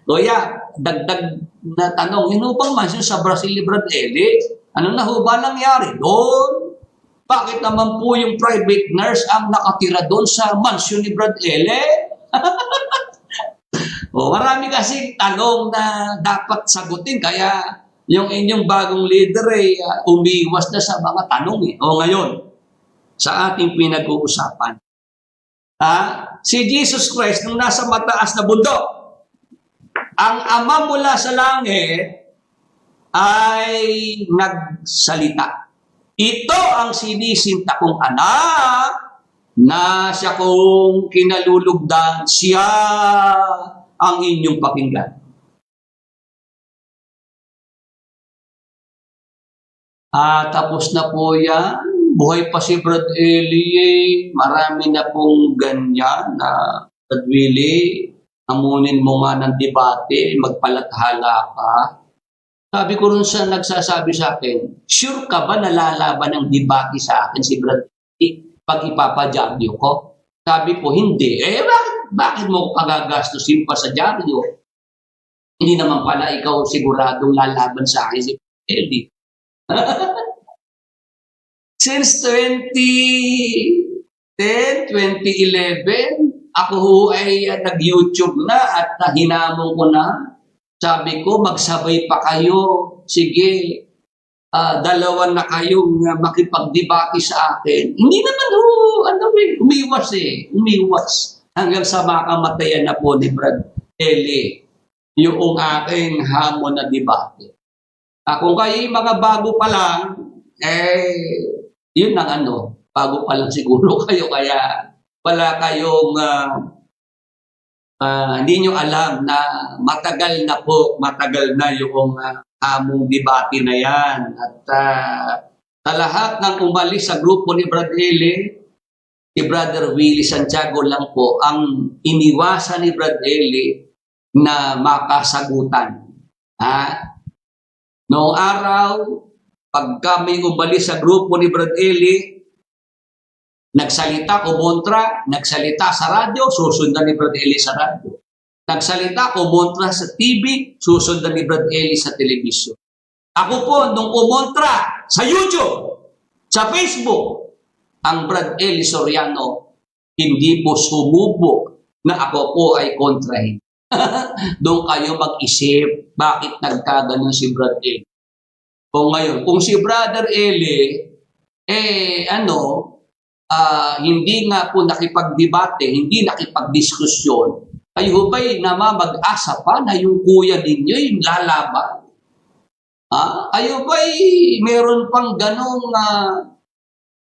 Kuya, dagdag na tanong, yun bang mansion sa Brazil ni Brad Eli? Ano na ho ba nangyari doon? Bakit naman po yung private nurse ang nakatira doon sa mansion ni Brad Eli? Marami kasi tanong na dapat sagutin, kaya yung inyong bagong leader umiwas na sa mga tanong. Ngayon, sa ating pinag-uusapan, si Jesus Christ nung nasa mataas na bundok, ang Ama mula sa langit ay nagsalita. Ito ang sinisinta kong anak na siya kong kinalulugdan, siya ang inyong pakinggan. Tapos na po yan. Buhay pa si Brad Eli. Marami na pong ganyan na Brad Willie, amunin mo nga ng debate, magpalathala ka. Sabi ko rin sa nagsasabi sa akin, sure ka ba nalalaban ng debate sa akin si Brad Willie pag ipapadyaryo ko? Sabi ko, hindi. Bakit mo pagagastusin pa sa dyaryo? Hindi naman pala ikaw siguradong lalaban sa akin si Brad Eli. Since 2010, 2011, ako ay nag-YouTube na at hinamon ko na. Sabi ko, magsabay pa kayo. Sige, dalawa na kayong makipagdebate sa akin. Hindi naman umiwas umiwas. Hanggang sa makamatayan na po ni Brad Eli yung aking hamon na debate. Kung kayo mga bago pa lang, yun ang bago pa lang siguro kayo, kaya wala kayong hindi nyo alam na matagal na yung among debate na yan. At sa lahat ng umalis sa grupo ni Brad Eli, si Brother Willie Santiago lang po ang iniwasan ni Brad Eli na makasagutan. Noong araw, pag kami umalis sa grupo ni Brad Eli, nagsalita kumontra, nagsalita sa radyo, susundan ni Brad Eli sa radyo. Nagsalita kumontra sa TV, susundan ni Brad Eli sa television. Ako po, nung kumontra sa YouTube, sa Facebook, ang Brad Eli Soriano, hindi po sumubok na ako po ay kontrahin. Doon kayo mag-isip, bakit nagkaganon si Brad Eli? Ngayon, kung si Brother Eli, hindi nga po nakipagdebate, hindi nakipagdiskusyon, kayo ba'y mag-asa pa na yung kuya ninyo yung lalaban? Kayo ba'y meron pang ganong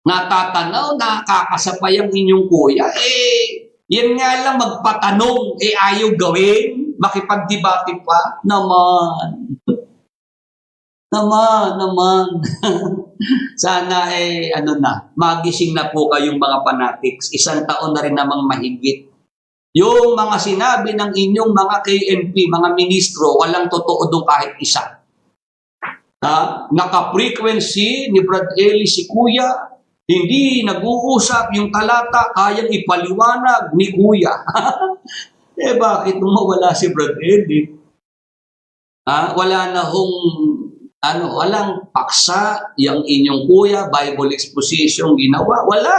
natatanaw, nakakasapay ang inyong kuya? Yan nga lang magpatanong, ayaw gawin, makipagdebate pa. Naman. Naman. Sana magising na po kayong mga fanatics. 1 taon na rin namang mahigit. Yung mga sinabi ng inyong mga KNP, mga ministro, walang totoo doon kahit isa. Naka-frequency ni Brad Eli si Kuya, hindi nag-uusap yung talata, kayang ipaliwanag ni Kuya. Bakit nung mawala si Brad Eli? Wala na walang paksa yung inyong Kuya, Bible exposition ginawa. Wala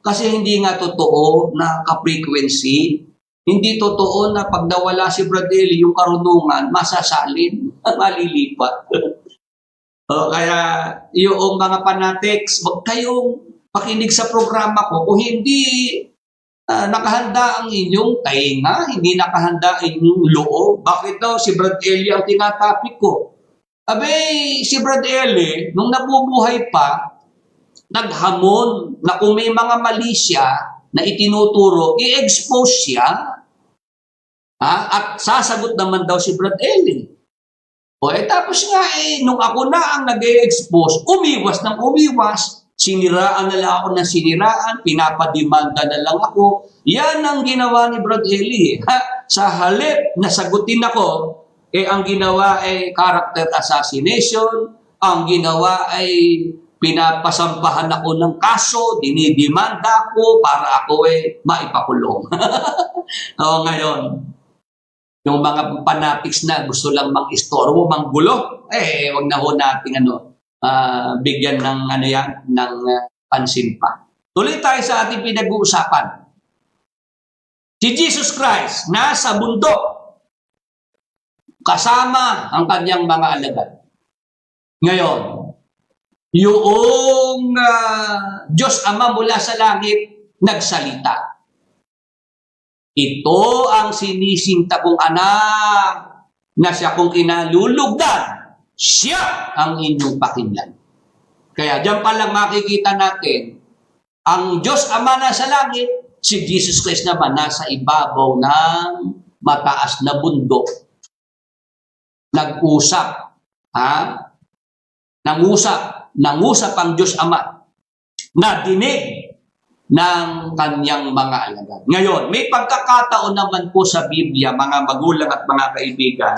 Kasi hindi nga totoo na ka-frequency. Hindi totoo na pag nawala si Brad Eli, yung karunungan, masasalin, malilipat. Kaya yung mga fanatics, wag kayong pakinig sa programa ko kung hindi nakahanda ang inyong tainga, hindi nakahanda ang inyong loob. Bakit daw si Brad Eli ang tinatapik ko? Si Brad Eli, nung nabubuhay pa, naghamon na kung may mga mali siya na itinuturo, i-expose siya. At sasagot naman daw si Brad Eli. Tapos nga nung ako na ang nag-e-expose, umiwas ng umiwas, siniraan na lang ako ng siniraan, pinapadimanda na lang ako. Yan ang ginawa ni Brad Eli. Sa halip na sagutin ako, ang ginawa ay character assassination, ang ginawa ay pinapasampahan ako ng kaso, dinidimanda ako para ako maipakulong. Ngayon, yung mga fanatics na gusto lang mang-istorbo, manggulo, wag na ho natin bigyan ng ng pansin pa. Tuloy tayo sa ating pinag-uusapan. Si Jesus Christ nasa bundok kasama ang kanyang mga alagad. Ngayon, yung Diyos Ama mula sa langit nagsalita. Ito ang sinisinta kong anak na siya kong inalulugdan. Siya ang inyong pakinggan. Kaya diyan pa lang makikita natin, ang Diyos Ama na sa langit, si Jesus Christ naman nasa ibabaw ng mataas na bundok. Nag-usap. Nangusap ang Diyos Ama. Nadinig ng kanyang mga alagad. Ngayon, may pagkakataon naman po sa Biblia, mga magulang at mga kaibigan,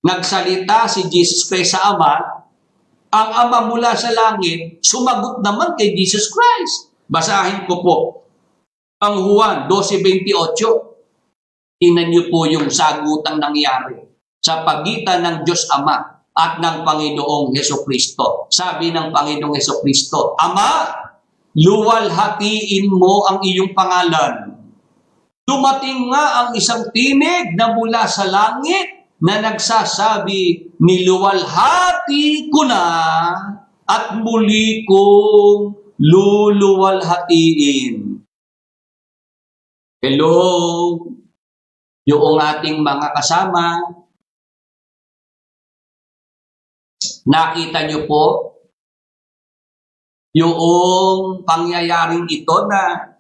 nagsalita si Jesus Christ sa Ama, ang Ama mula sa langit, sumagot naman kay Jesus Christ. Basahin ko po ang Juan 12:28. Tingnan niyo po yung sagutang nangyari sa pagitan ng Diyos Ama at ng Panginoong Hesukristo. Sabi ng Panginoong Hesukristo, Ama, luwalhatiin mo ang iyong pangalan. Dumating nga ang isang tinig na mula sa langit na nagsasabi, niluwalhati ko na at muli kong luluwalhatiin. Hello, yung ating mga kasama, nakita niyo po yung pangyayaring ito na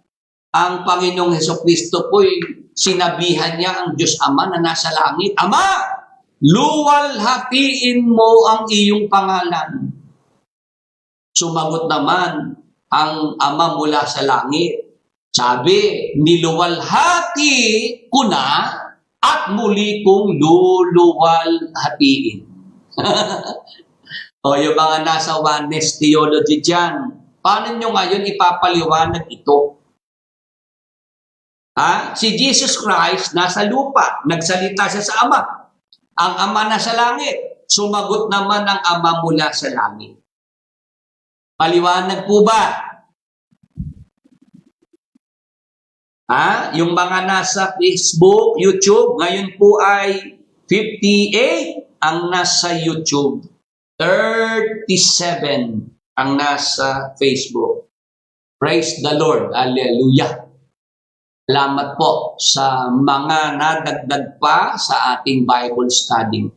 ang Panginoong Hesukristo po'y sinabihan niya ang Diyos Ama na nasa langit, Ama, luwalhatiin mo ang iyong pangalan. Sumagot naman ang Ama mula sa langit. Sabi, niluwalhati ko na at muli kong luluwalhatiin. Yung mga nasa oneness theology dyan, paano nyo ngayon ipapaliwanag ito? Si Jesus Christ nasa lupa, nagsalita siya sa Ama. Ang Ama nasa langit, sumagot naman ang Ama mula sa langit. Paliwanag po ba? Yung mga nasa Facebook, YouTube, ngayon po ay 58 ang nasa YouTube. 37 ang nasa Facebook. Praise the Lord. Hallelujah. Salamat po sa mga nadagdag pa sa ating Bible study.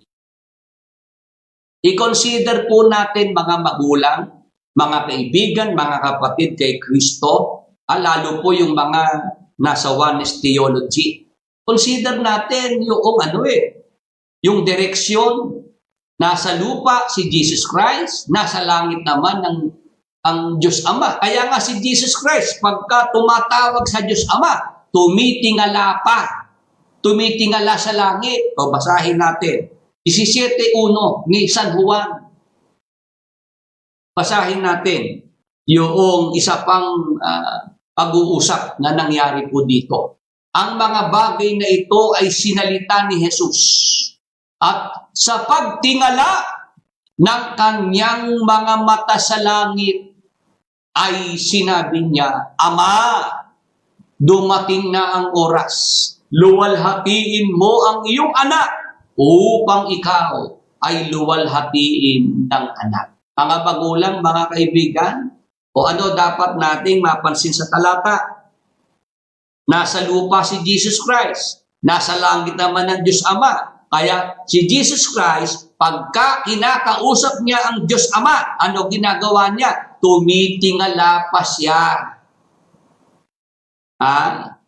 I-consider po natin mga magulang, mga kaibigan, mga kapatid kay Kristo, Lalo po yung mga nasa oneness theology. Consider natin yung direksyon. Nasa lupa si Jesus Christ, nasa langit naman ang Diyos Ama. Kaya nga si Jesus Christ, pagka tumatawag sa Diyos Ama, tumitingala pa. Tumitingala sa langit. O basahin natin. 17:1 ni San Juan. Basahin natin yung isa pang pag-uusap na nangyari po dito. Ang mga bagay na ito ay sinalita ni Jesus. At sa pagtingala ng kanyang mga mata sa langit, ay sinabi niya, Ama, dumating na ang oras. Luwalhatiin mo ang iyong anak upang ikaw ay luwalhatiin ng anak. Mga magulang, mga kaibigan, o ano dapat nating mapansin sa talata? Nasa lupa si Jesus Christ. Nasa langit naman ng Diyos Ama. Kaya si Jesus Christ, pagka kinakausap niya ang Diyos Ama, ano ginagawa niya? Tumitingala pa siya.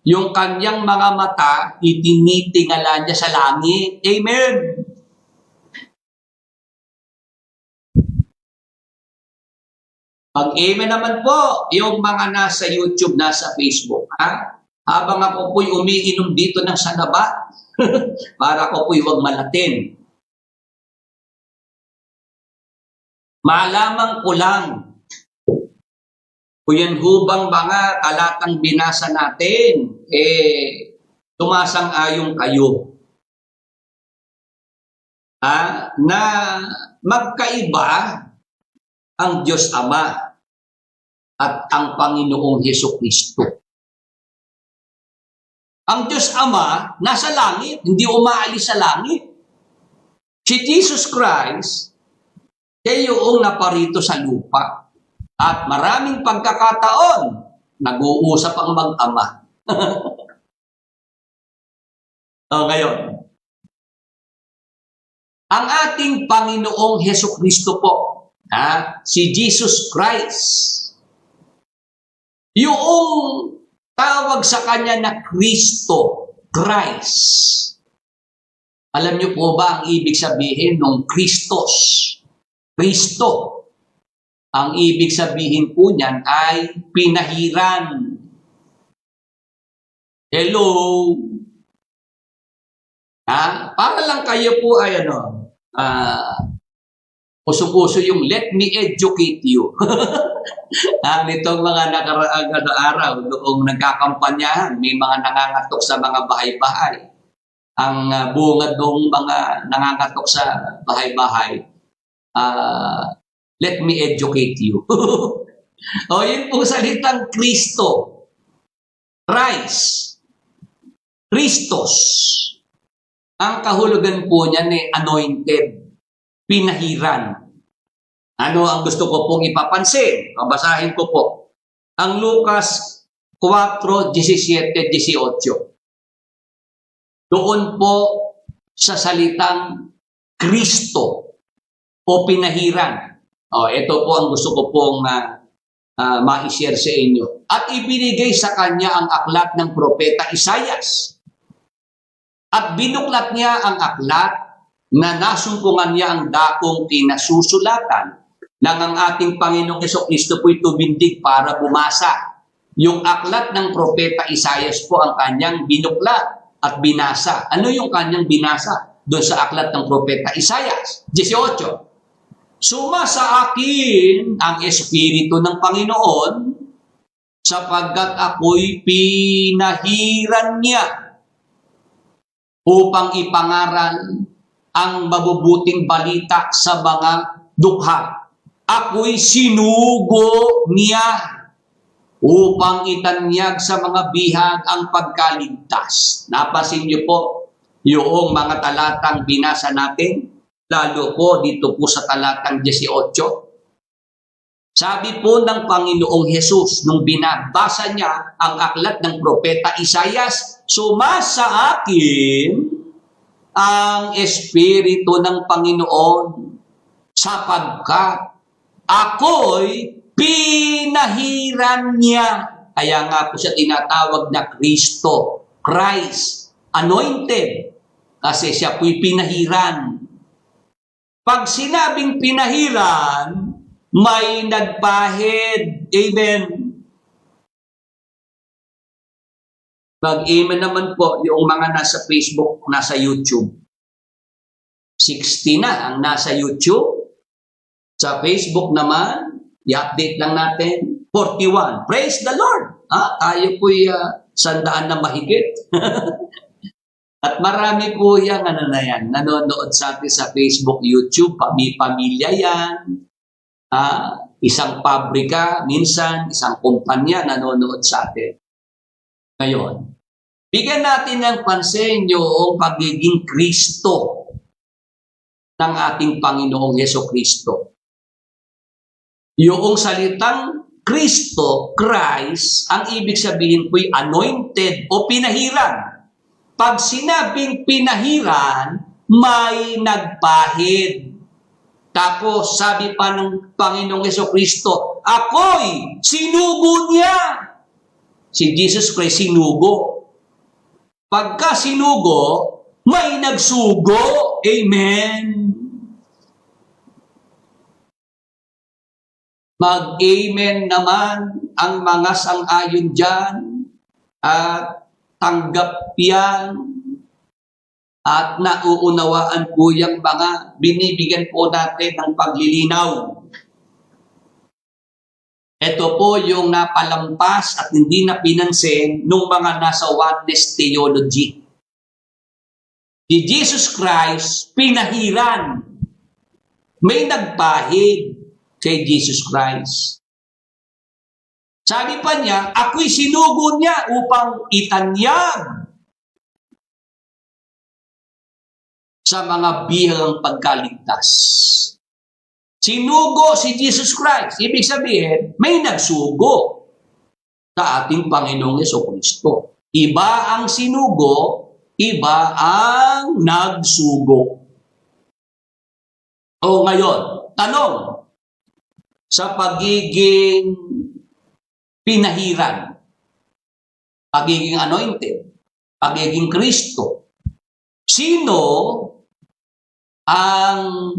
Yung kanyang mga mata, itinitingala niya sa langit. Amen. Pag-amen naman po, yung mga nasa YouTube, nasa Facebook. Habang ako po'y umiinom dito ng sanaba, para ako po'y huwag malatin. Malamang ko lang, kung yan hubang mga talatang binasa natin, tumasang-ayong kayo. Na magkaiba ang Diyos Ama at ang Panginoong Hesukristo. Ang Diyos Ama nasa langit, hindi umaalis sa langit. Si Jesus Christ, yung naparito sa lupa. At maraming pagkakataon, nag-uusap ang mag-ama. Ngayon, ang ating Panginoong Hesukristo po, si Jesus Christ, yung tawag sa kanya na Kristo, Christ. Alam niyo po ba ang ibig sabihin ng Kristos? Kristo. Ang ibig sabihin po niyan ay pinahiran. Hello? Para lang kayo po ay puso-puso yung let me educate you. Nitong mga nakaraang araw, noong nagkakampanyahan, may mga nangangatok sa mga bahay-bahay. Ang bunga doong mga nangangatok sa bahay-bahay, let me educate you. Yun po salitang Kristo. Christ. Christos. Ang kahulugan po niyan ay anointed. Pinahiran. Ano ang gusto ko pong ipapansin? Basahin ko po. Ang Lucas 4:17-18. Doon po sa salitang Kristo o pinahiran. Ito po ang gusto ko pong ma-share sa inyo. At ibinigay sa kanya ang aklat ng propeta Isaias. At binuklat niya ang aklat na nasumpungan niya ang dakong pinasusulatan nang ang ating Panginoong Hesukristo po'y tumindig para bumasa. Yung aklat ng propeta Isaias po ang kanyang binuklat at binasa. Ano yung kanyang binasa doon sa aklat ng propeta Isaias? 18. Sumasa akin ang Espiritu ng Panginoon sapagkat ako'y pinahiran niya upang ipangaral ang mabubuting balita sa mga dukha. Ako'y sinugo niya upang itanyag sa mga bihag ang pagkaligtas. Napasin niyo po yung mga talatang binasa natin, lalo po dito po sa talatang 18. Sabi po ng Panginoong Hesus, nung binabasa niya ang aklat ng propeta Isaias, sumasa akin ang Espiritu ng Panginoon sapagkat ako'y pinahiran niya. Kaya nga po siya tinatawag na Kristo, Christ, anointed, kasi siya po'y pinahiran. Pag sinabing pinahiran, may nagpahid. Amen. Mag-amen naman po yung mga nasa Facebook, nasa YouTube. 60 na ang nasa YouTube. Sa Facebook naman, i-update lang natin, 41. Praise the Lord! Tayo po'y 100 na mahigit. At marami po yan, nanonood sa atin sa Facebook, YouTube, pamilya yan. Isang pabrika, minsan, isang kumpanya nanonood sa atin. Ngayon, bigyan natin ng pansin yung pagiging Kristo ng ating Panginoong Hesukristo. Yung salitang Kristo, Christ, ang ibig sabihin po'y anointed o pinahiran. Pag sinabing pinahiran, may nagpahid. Tapos sabi pa ng Panginoong Hesukristo, ako'y sinugo niya. Si Jesus Christ sinugo. Pagka sinugo, may nagsugo. Amen. Mag-amen naman ang mga sang-ayon dyan at tanggap yan at nauunawaan po yung mga binibigyan po natin ng paglilinaw. Ito po yung napalampas at hindi na pinansin nung mga nasa oneness theology. Si Jesus Christ, pinahiran. May nagpahid kay Jesus Christ. Sabi pa niya, ako'y sinugo niya upang itanyag sa mga bihang pagkaligtas. Sinugo si Jesus Christ. Ibig sabihin, may nagsugo sa ating Panginoong Hesukristo. Iba ang sinugo, iba ang nagsugo. O ngayon, tanong, sa pagiging pinahiran, pagiging anointed, pagiging Kristo, sino ang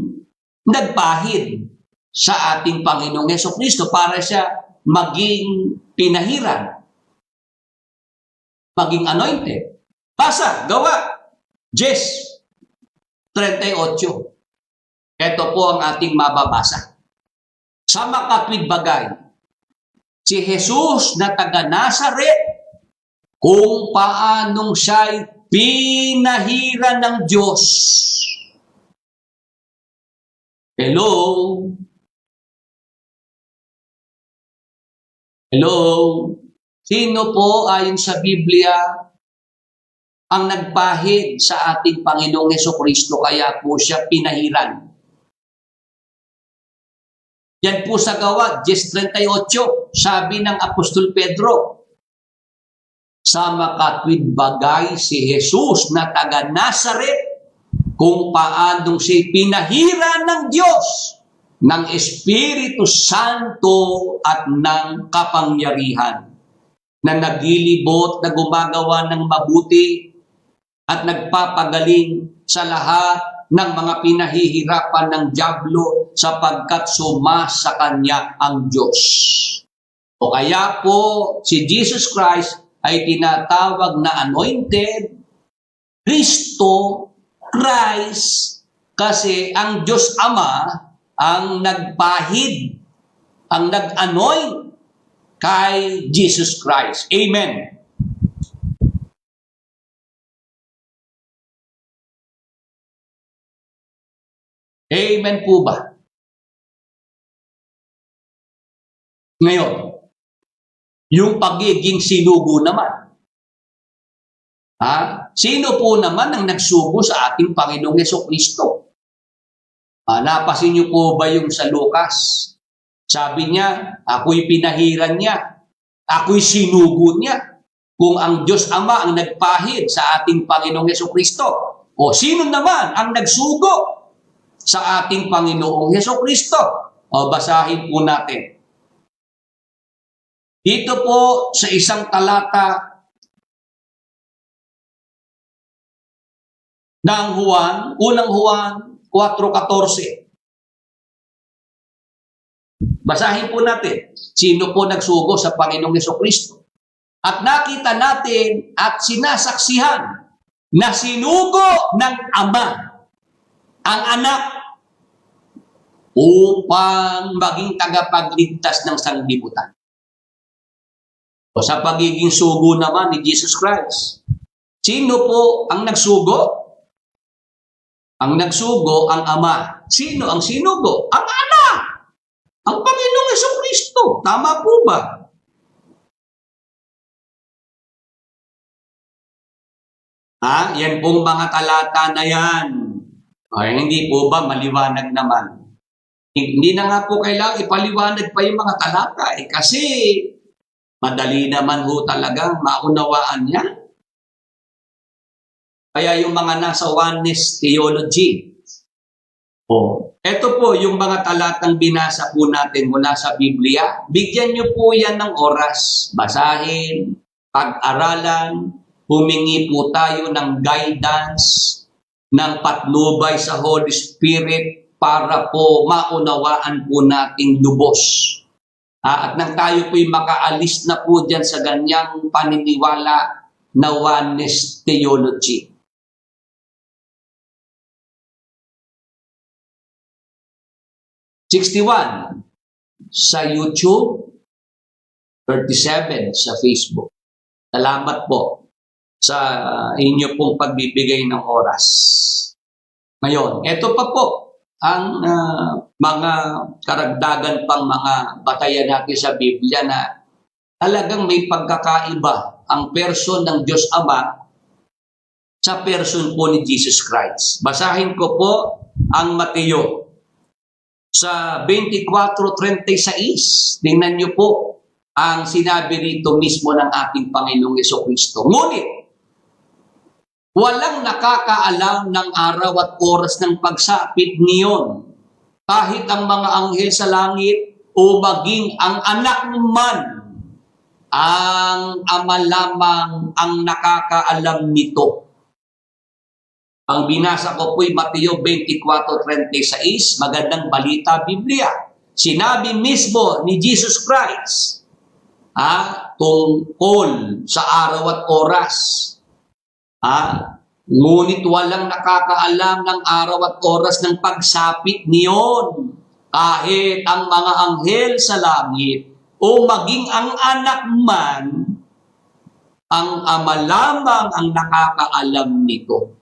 nagpahid sa ating Panginoong Hesukristo para siya maging pinahiran, maging anointed? Basa, Gawa 10:38. Ito po ang ating mababasa. Sa makatwid bagay, si Jesus na taga Nazaret, kung paanong siya'y pinahiran ng Diyos. Hello? Hello? Sino po ayon sa Biblia ang nagpahid sa ating Panginoong Hesukristo kaya po siya pinahiran? Yan po sa Gawa 10:38, sabi ng Apostol Pedro, sa makatwid bagay si Jesus na taga Nazaret, kung paanong siya'y pinahiran ng Diyos, ng Espiritu Santo at ng kapangyarihan, na naglilibot, na gumagawa ng mabuti at nagpapagaling sa lahat ng mga pinahihirapan ng dyablo sapagkat sumasa kanya ang Diyos. O kaya po si Jesus Christ ay tinatawag na anointed, Kristo, Christ, kasi ang Diyos Ama ang nagpahid, ang nag-anoint kay Jesus Christ. Amen. Amen po ba? Ngayon, yung pagiging sinugo naman. Sino po naman ang nagsugo sa ating Panginoong Hesukristo? Napasin niyo po ba yung sa Lucas? Sabi niya, ako'y pinahiran niya. Ako'y sinugo niya. Kung ang Diyos Ama ang nagpahid sa ating Panginoong Hesukristo, o sino naman ang nagsugo sa ating Panginoong Hesukristo? O basahin po natin. Dito po sa isang talata ng Juan, unang Juan 4:14. Basahin po natin, sino po nagsugo sa Panginoong Jesucristo. At nakita natin at sinasaksihan na sinugo ng Ama ang anak upang maging tagapagligtas ng sanglibutan. O sa pagiging sugo naman ni Jesus Christ, sino po ang nagsugo? Ang nagsugo ang Ama. Sino ang sinugo? Ang anak! Ang Panginoong Jesucristo. Tama po ba? Yan pong mga talata na yan. Ay, hindi po ba maliwanag naman? Hindi na nga po kailangan ipaliwanag pa yung mga talata kasi madali naman ho talagang maunawaan niya. Kaya yung mga nasa oneness theology. Ito po yung mga talatang binasa po natin mula sa Biblia. Bigyan niyo po yan ng oras. Basahin, pag-aralan, humingi po tayo ng guidance, ng patnubay sa Holy Spirit para po maunawaan po nating lubos. At nang tayo po'y makaalis na po dyan sa ganyang paniniwala na oneness theology. #61 sa YouTube, 37 sa Facebook. Salamat po sa inyo pong pagbibigay ng oras. Ngayon, ito pa po ang mga karagdagan pang mga batayan natin sa Biblia na talagang may pagkakaiba ang person ng Diyos Ama sa person po ni Jesus Christ. Basahin ko po ang Mateo sa 24:36. Tingnan niyo po ang sinabi rito mismo ng ating Panginoong Jesucristo. Ngunit, walang nakakaalam ng araw at oras ng pagsapit niyon, kahit ang mga anghel sa langit o maging ang anak man. Ang Ama lamang ang nakakaalam nito. Ang binasa ko po'y Mateo 24:36, magandang balita Biblia. Sinabi mismo ni Jesus Christ tungkol sa araw at oras. Ngunit walang nakakaalam ng araw at oras ng pagsapit niyon, kahit ang mga anghel sa langit o maging ang anak man. Ang Ama lamang ang nakakaalam nito.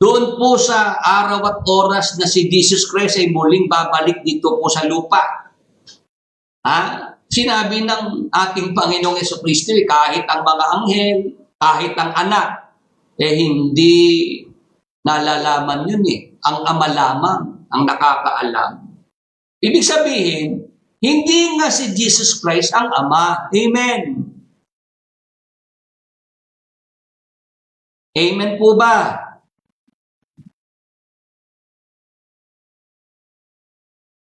Doon po sa araw at oras na si Jesus Christ ay muling babalik dito po sa lupa. Sinabi ng ating Panginoong Jesucristo, kahit ang mga anghel, kahit ang anak, hindi nalalaman yun Ang Ama lamang ang nakakaalam. Ibig sabihin, hindi nga si Jesus Christ ang Ama. Amen. Amen po ba?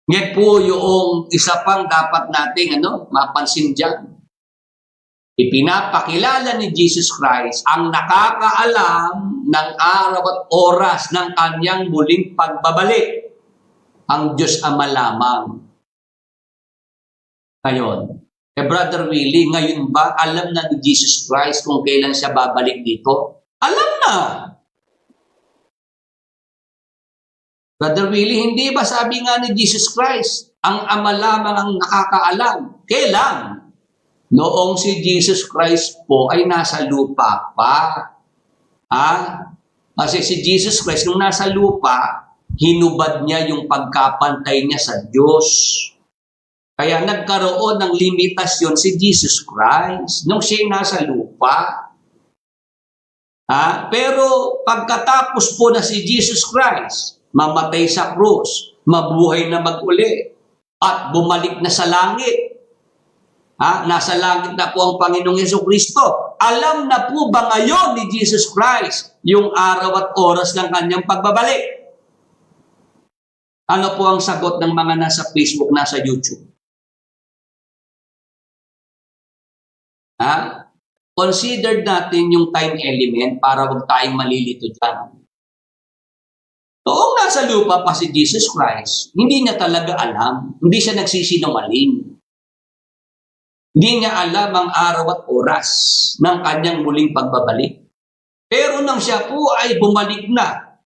Yan po yung isa pang dapat nating mapansin dyan. Ipinapakilala ni Jesus Christ ang nakakaalam ng araw at oras ng kanyang muling pagbabalik. Ang Diyos Ama lamang. Ngayon, Brother Willie, ngayon ba alam na ni Jesus Christ kung kailan siya babalik dito? Alam na! Brother Willie, hindi ba sabi nga ni Jesus Christ, ang Ama lamang ang nakakaalam? Kailan? Noong si Jesus Christ po ay nasa lupa pa. Kasi si Jesus Christ, nung nasa lupa, hinubad niya yung pagkapantay niya sa Diyos. Kaya nagkaroon ng limitasyon si Jesus Christ nung siya nasa lupa. Pero pagkatapos po na si Jesus Christ, mamatay sa krus, mabuhay na mag-uli, at bumalik na sa langit. Nasa langit na po ang Panginoong Jesucristo. Alam na po ba ngayon ni Jesus Christ yung araw at oras ng kanyang pagbabalik? Ano po ang sagot ng mga nasa Facebook, nasa YouTube? consider natin yung time element para huwag tayong malilito dyan. Noong nasa lupa pa si Jesus Christ, hindi niya talaga alam. Hindi siya nagsisinungaling. Hindi niya alam ang araw at oras ng kanyang muling pagbabalik. Pero nang siya po ay bumalik na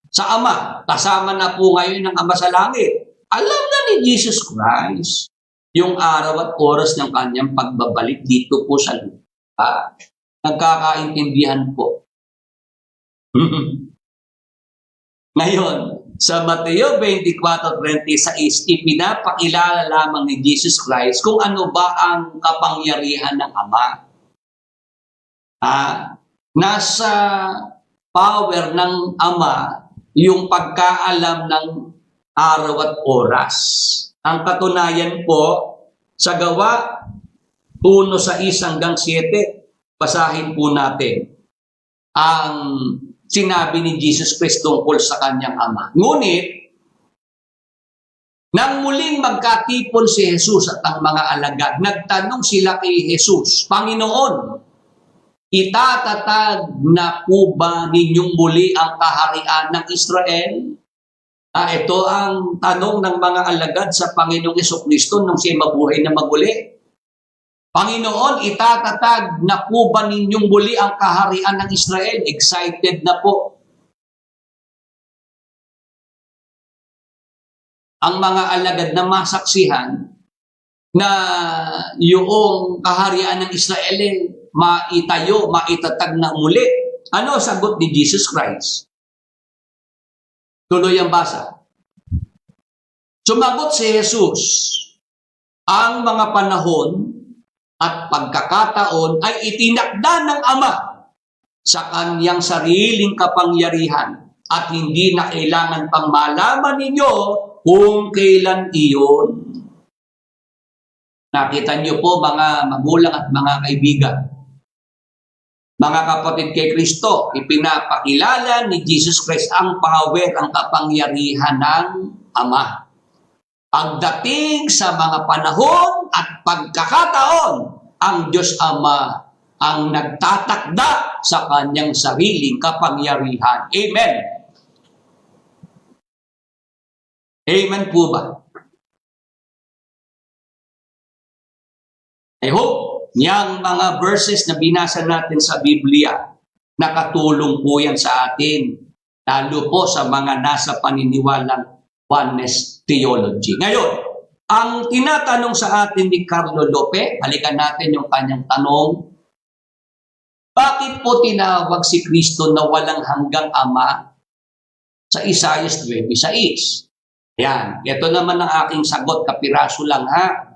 sa Ama, kasama na po ngayon ng Ama sa langit, alam na ni Jesus Christ yung araw at oras ng kanyang pagbabalik dito po sa lupa. Nagkakaintindihan po. Ngayon, sa Mateo 24:36, ipinapakilala lamang ni Jesus Christ kung ano ba ang kapangyarihan ng Ama. Nasa power ng Ama yung pagkaalam ng araw at oras. Ang katunayan po, sa Gawa 1:6-7, basahin po natin ang sinabi ni Jesus Christ tungkol sa kanyang Ama. Ngunit, nang muling magkatipon si Jesus at ang mga alagad, nagtanong sila kay Jesus, Panginoon, itatatag na po ba ninyong muli ang kaharian ng Israel? Ito ang tanong ng mga alagad sa Panginoong Jesucristo nung siya mabuhay na maguli. Panginoon, itatatag na po ba ninyong muli ang kaharian ng Israel? Excited na po ang mga alagad na masaksihan na yung kaharian ng Israel maitayo, maitatag na muli. Ano sagot ni Jesus Christ? Tuloy ang basa. Sumagot si Jesus, ang mga panahon at pagkakataon ay itinakda ng Ama sa kanyang sariling kapangyarihan at hindi na kailangan pang malaman ninyo kung kailan iyon. Nakita niyo po mga magulang at mga kaibigan, mga kapatid kay Kristo, ipinapakilala ni Jesus Christ ang power, ang kapangyarihan ng Ama. Pagdating sa mga panahon at pagkakataon, ang Diyos Ama ang nagtatakda sa kanyang sariling kapangyarihan. Amen. Amen po ba? I hope niyang mga verses na binasa natin sa Biblia, nakatulong po yan sa atin, lalo po sa mga nasa paniniwalang oneness theology. Ngayon, ang tinatanong sa atin ni Carlo Lope, balikan natin yung kanyang tanong, bakit po tinawag si Kristo na walang hanggang Ama sa Isaiah 26? Yan, ito naman ang aking sagot, kapiraso lang ha.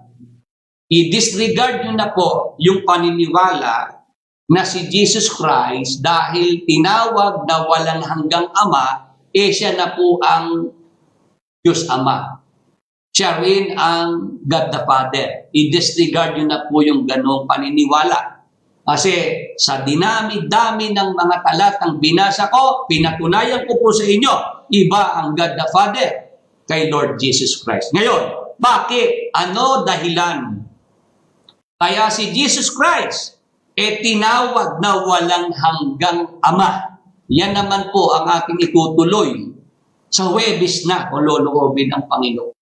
I-disregard nyo na po yung paniniwala na si Jesus Christ dahil tinawag na walang hanggang Ama, siya na po ang Diyos Ama. Siya rin ang God the Father. I-disregard nyo na po yung ganong paniniwala. Kasi sa dinami-dami ng mga talatang binasa ko, pinatunayan ko po sa inyo, iba ang God the Father kay Lord Jesus Christ. Ngayon, bakit? Ano dahilan? Kaya si Jesus Christ, tinawag na walang hanggang Ama. Yan naman po ang ating itutuloy sa Huwebes na kung loloobin ng Panginoon.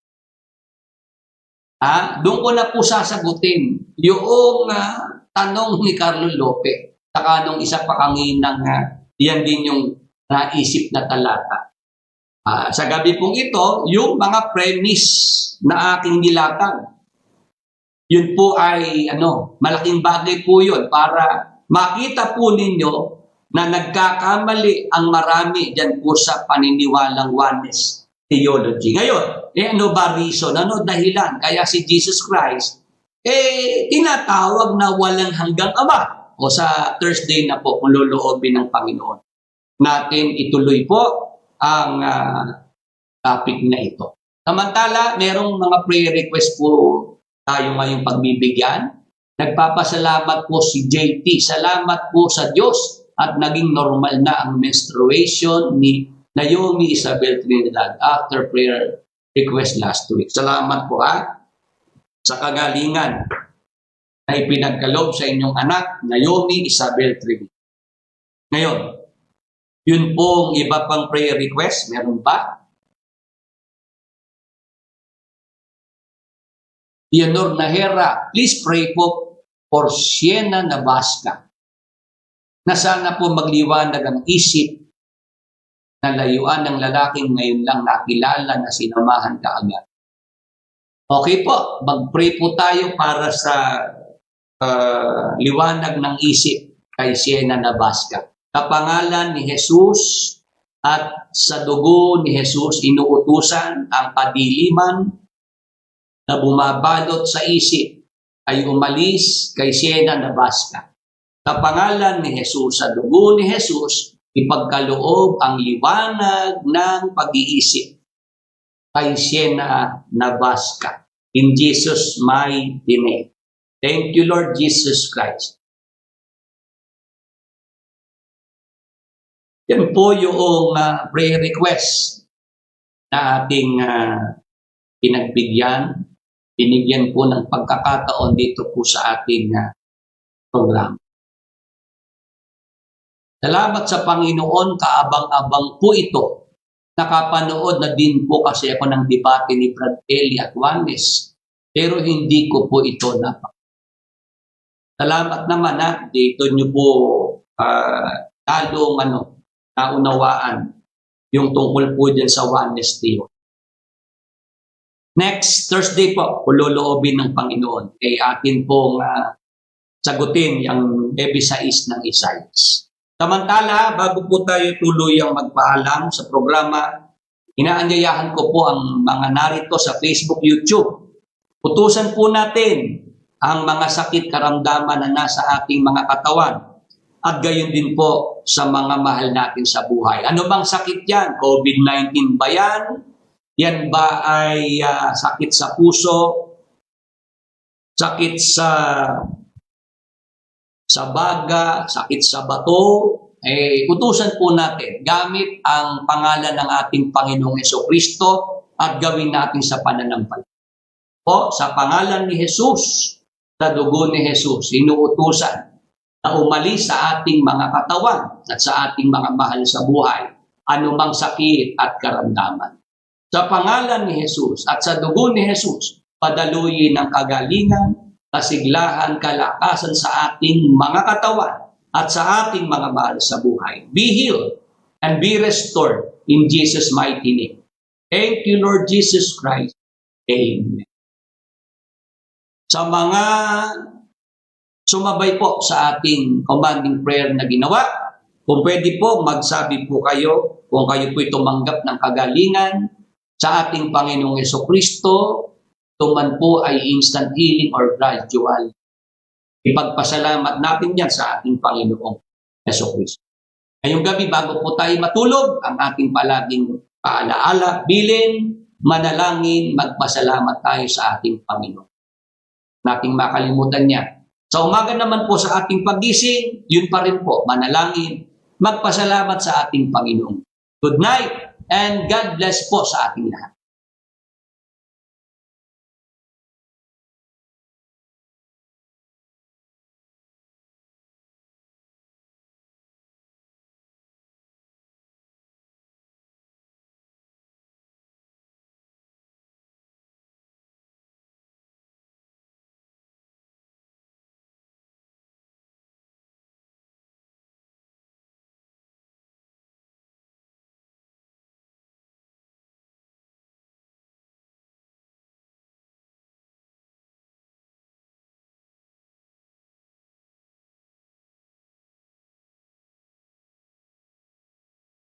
Doon ko na po sasagutin yung tanong ni Carlo Lope. Saka nung isa pa kanginang yan din yung naisip na talata. Sa gabi pong ito, yung mga premise na aking nilatag, yun po ay malaking bagay po yun para makita po ninyo na nagkakamali ang marami dyan po sa paniniwalang oneness theology. Ngayon, ano ba reason? Ano dahilan? Kaya si Jesus Christ, tinatawag na walang hanggang Ama. O sa Thursday na po, kung loloobin ng Panginoon, natin ituloy po ang topic na ito. Samantala, merong mga prayer request po tayo ngayong pagbibigyan. Nagpapasalamat po si JT. Salamat po sa Diyos at naging normal na ang menstruation ni Naomi Isabel Trinidad after prayer request last week. Salamat po sa kagalingan na ipinagkaloob sa inyong anak, Naomi Isabel Trevino. Ngayon, yun pong iba pang prayer request, meron ba? Leonor Nahera, please pray po for Siena Nabasca na sana po magliwanag ang isip na layuan ng lalaking ngayon lang nakilala na sinamahan kaagad. Okay po, mag-pray po tayo para sa liwanag ng isip kay Siena Nabasca. Sa pangalan ni Jesus at sa dugo ni Jesus, inuutusan ang kadiliman na bumabalot sa isip ay umalis kay Siena Nabasca. Sa pangalan ni Jesus, sa dugo ni Jesus, ipagkaloob ang liwanag ng pag-iisip kay Siena Nabasca. In Jesus' mighty name. Thank you, Lord Jesus Christ. Yan po yung prayer request na ating pinagbigyan. Binigyan po ng pagkakataon dito po sa ating program. Salamat sa Panginoon, kaabang-abang po ito. Nakapanood na din po kasi ako ng debate ni Brad Kelly at Juanes, pero hindi ko po ito Salamat naman na dito nyo po talong naunawaan yung tungkol po dyan sa Juanes Theo. Next Thursday po, puloloobin ng Panginoon ay atin pong sagutin yung Ebisais ng Isaias. Samantala, bago po tayo tuluyang magpaalam sa programa, inaanyayahan ko po ang mga narito sa Facebook, YouTube. Utusan po natin ang mga sakit karamdaman na nasa ating mga katawan at gayon din po sa mga mahal natin sa buhay. Ano bang sakit yan? COVID-19 ba yan? Yan ba ay sakit sa puso? Sakit sa baga? Sakit sa bato? Utusan po natin gamit ang pangalan ng ating Panginoong Hesukristo at gawin natin sa pananampalataya. Po, sa pangalan ni Jesus, sa dugo ni Jesus, inuutusan na umalis sa ating mga katawan at sa ating mga mahal sa buhay, anumang sakit at karamdaman. Sa pangalan ni Jesus at sa dugo ni Jesus, padaluyin ang kagalingan, kasiglahan, kalakasan sa ating mga katawan at sa ating mga mahal sa buhay. Be healed and be restored in Jesus' mighty name. Thank you, Lord Jesus Christ. Amen. Sa mga sumabay po sa ating commanding prayer na ginawa, kung pwede po, magsabi po kayo kung kayo po'y tumanggap ng kagalingan sa ating Panginoong Hesukristo, ito man po ay instant healing or gradual. Ipagpasalamat natin yan sa ating Panginoong Hesukristo. Ngayong gabi, bago po tayo matulog, ang ating palaging paalaala, bilin, manalangin, magpasalamat tayo sa ating Panginoon. Nating makalimutan niya. Sa umaga naman po sa ating pagising, yun pa rin po, manalangin, magpasalamat sa ating Panginoon. Good night and God bless po sa ating lahat.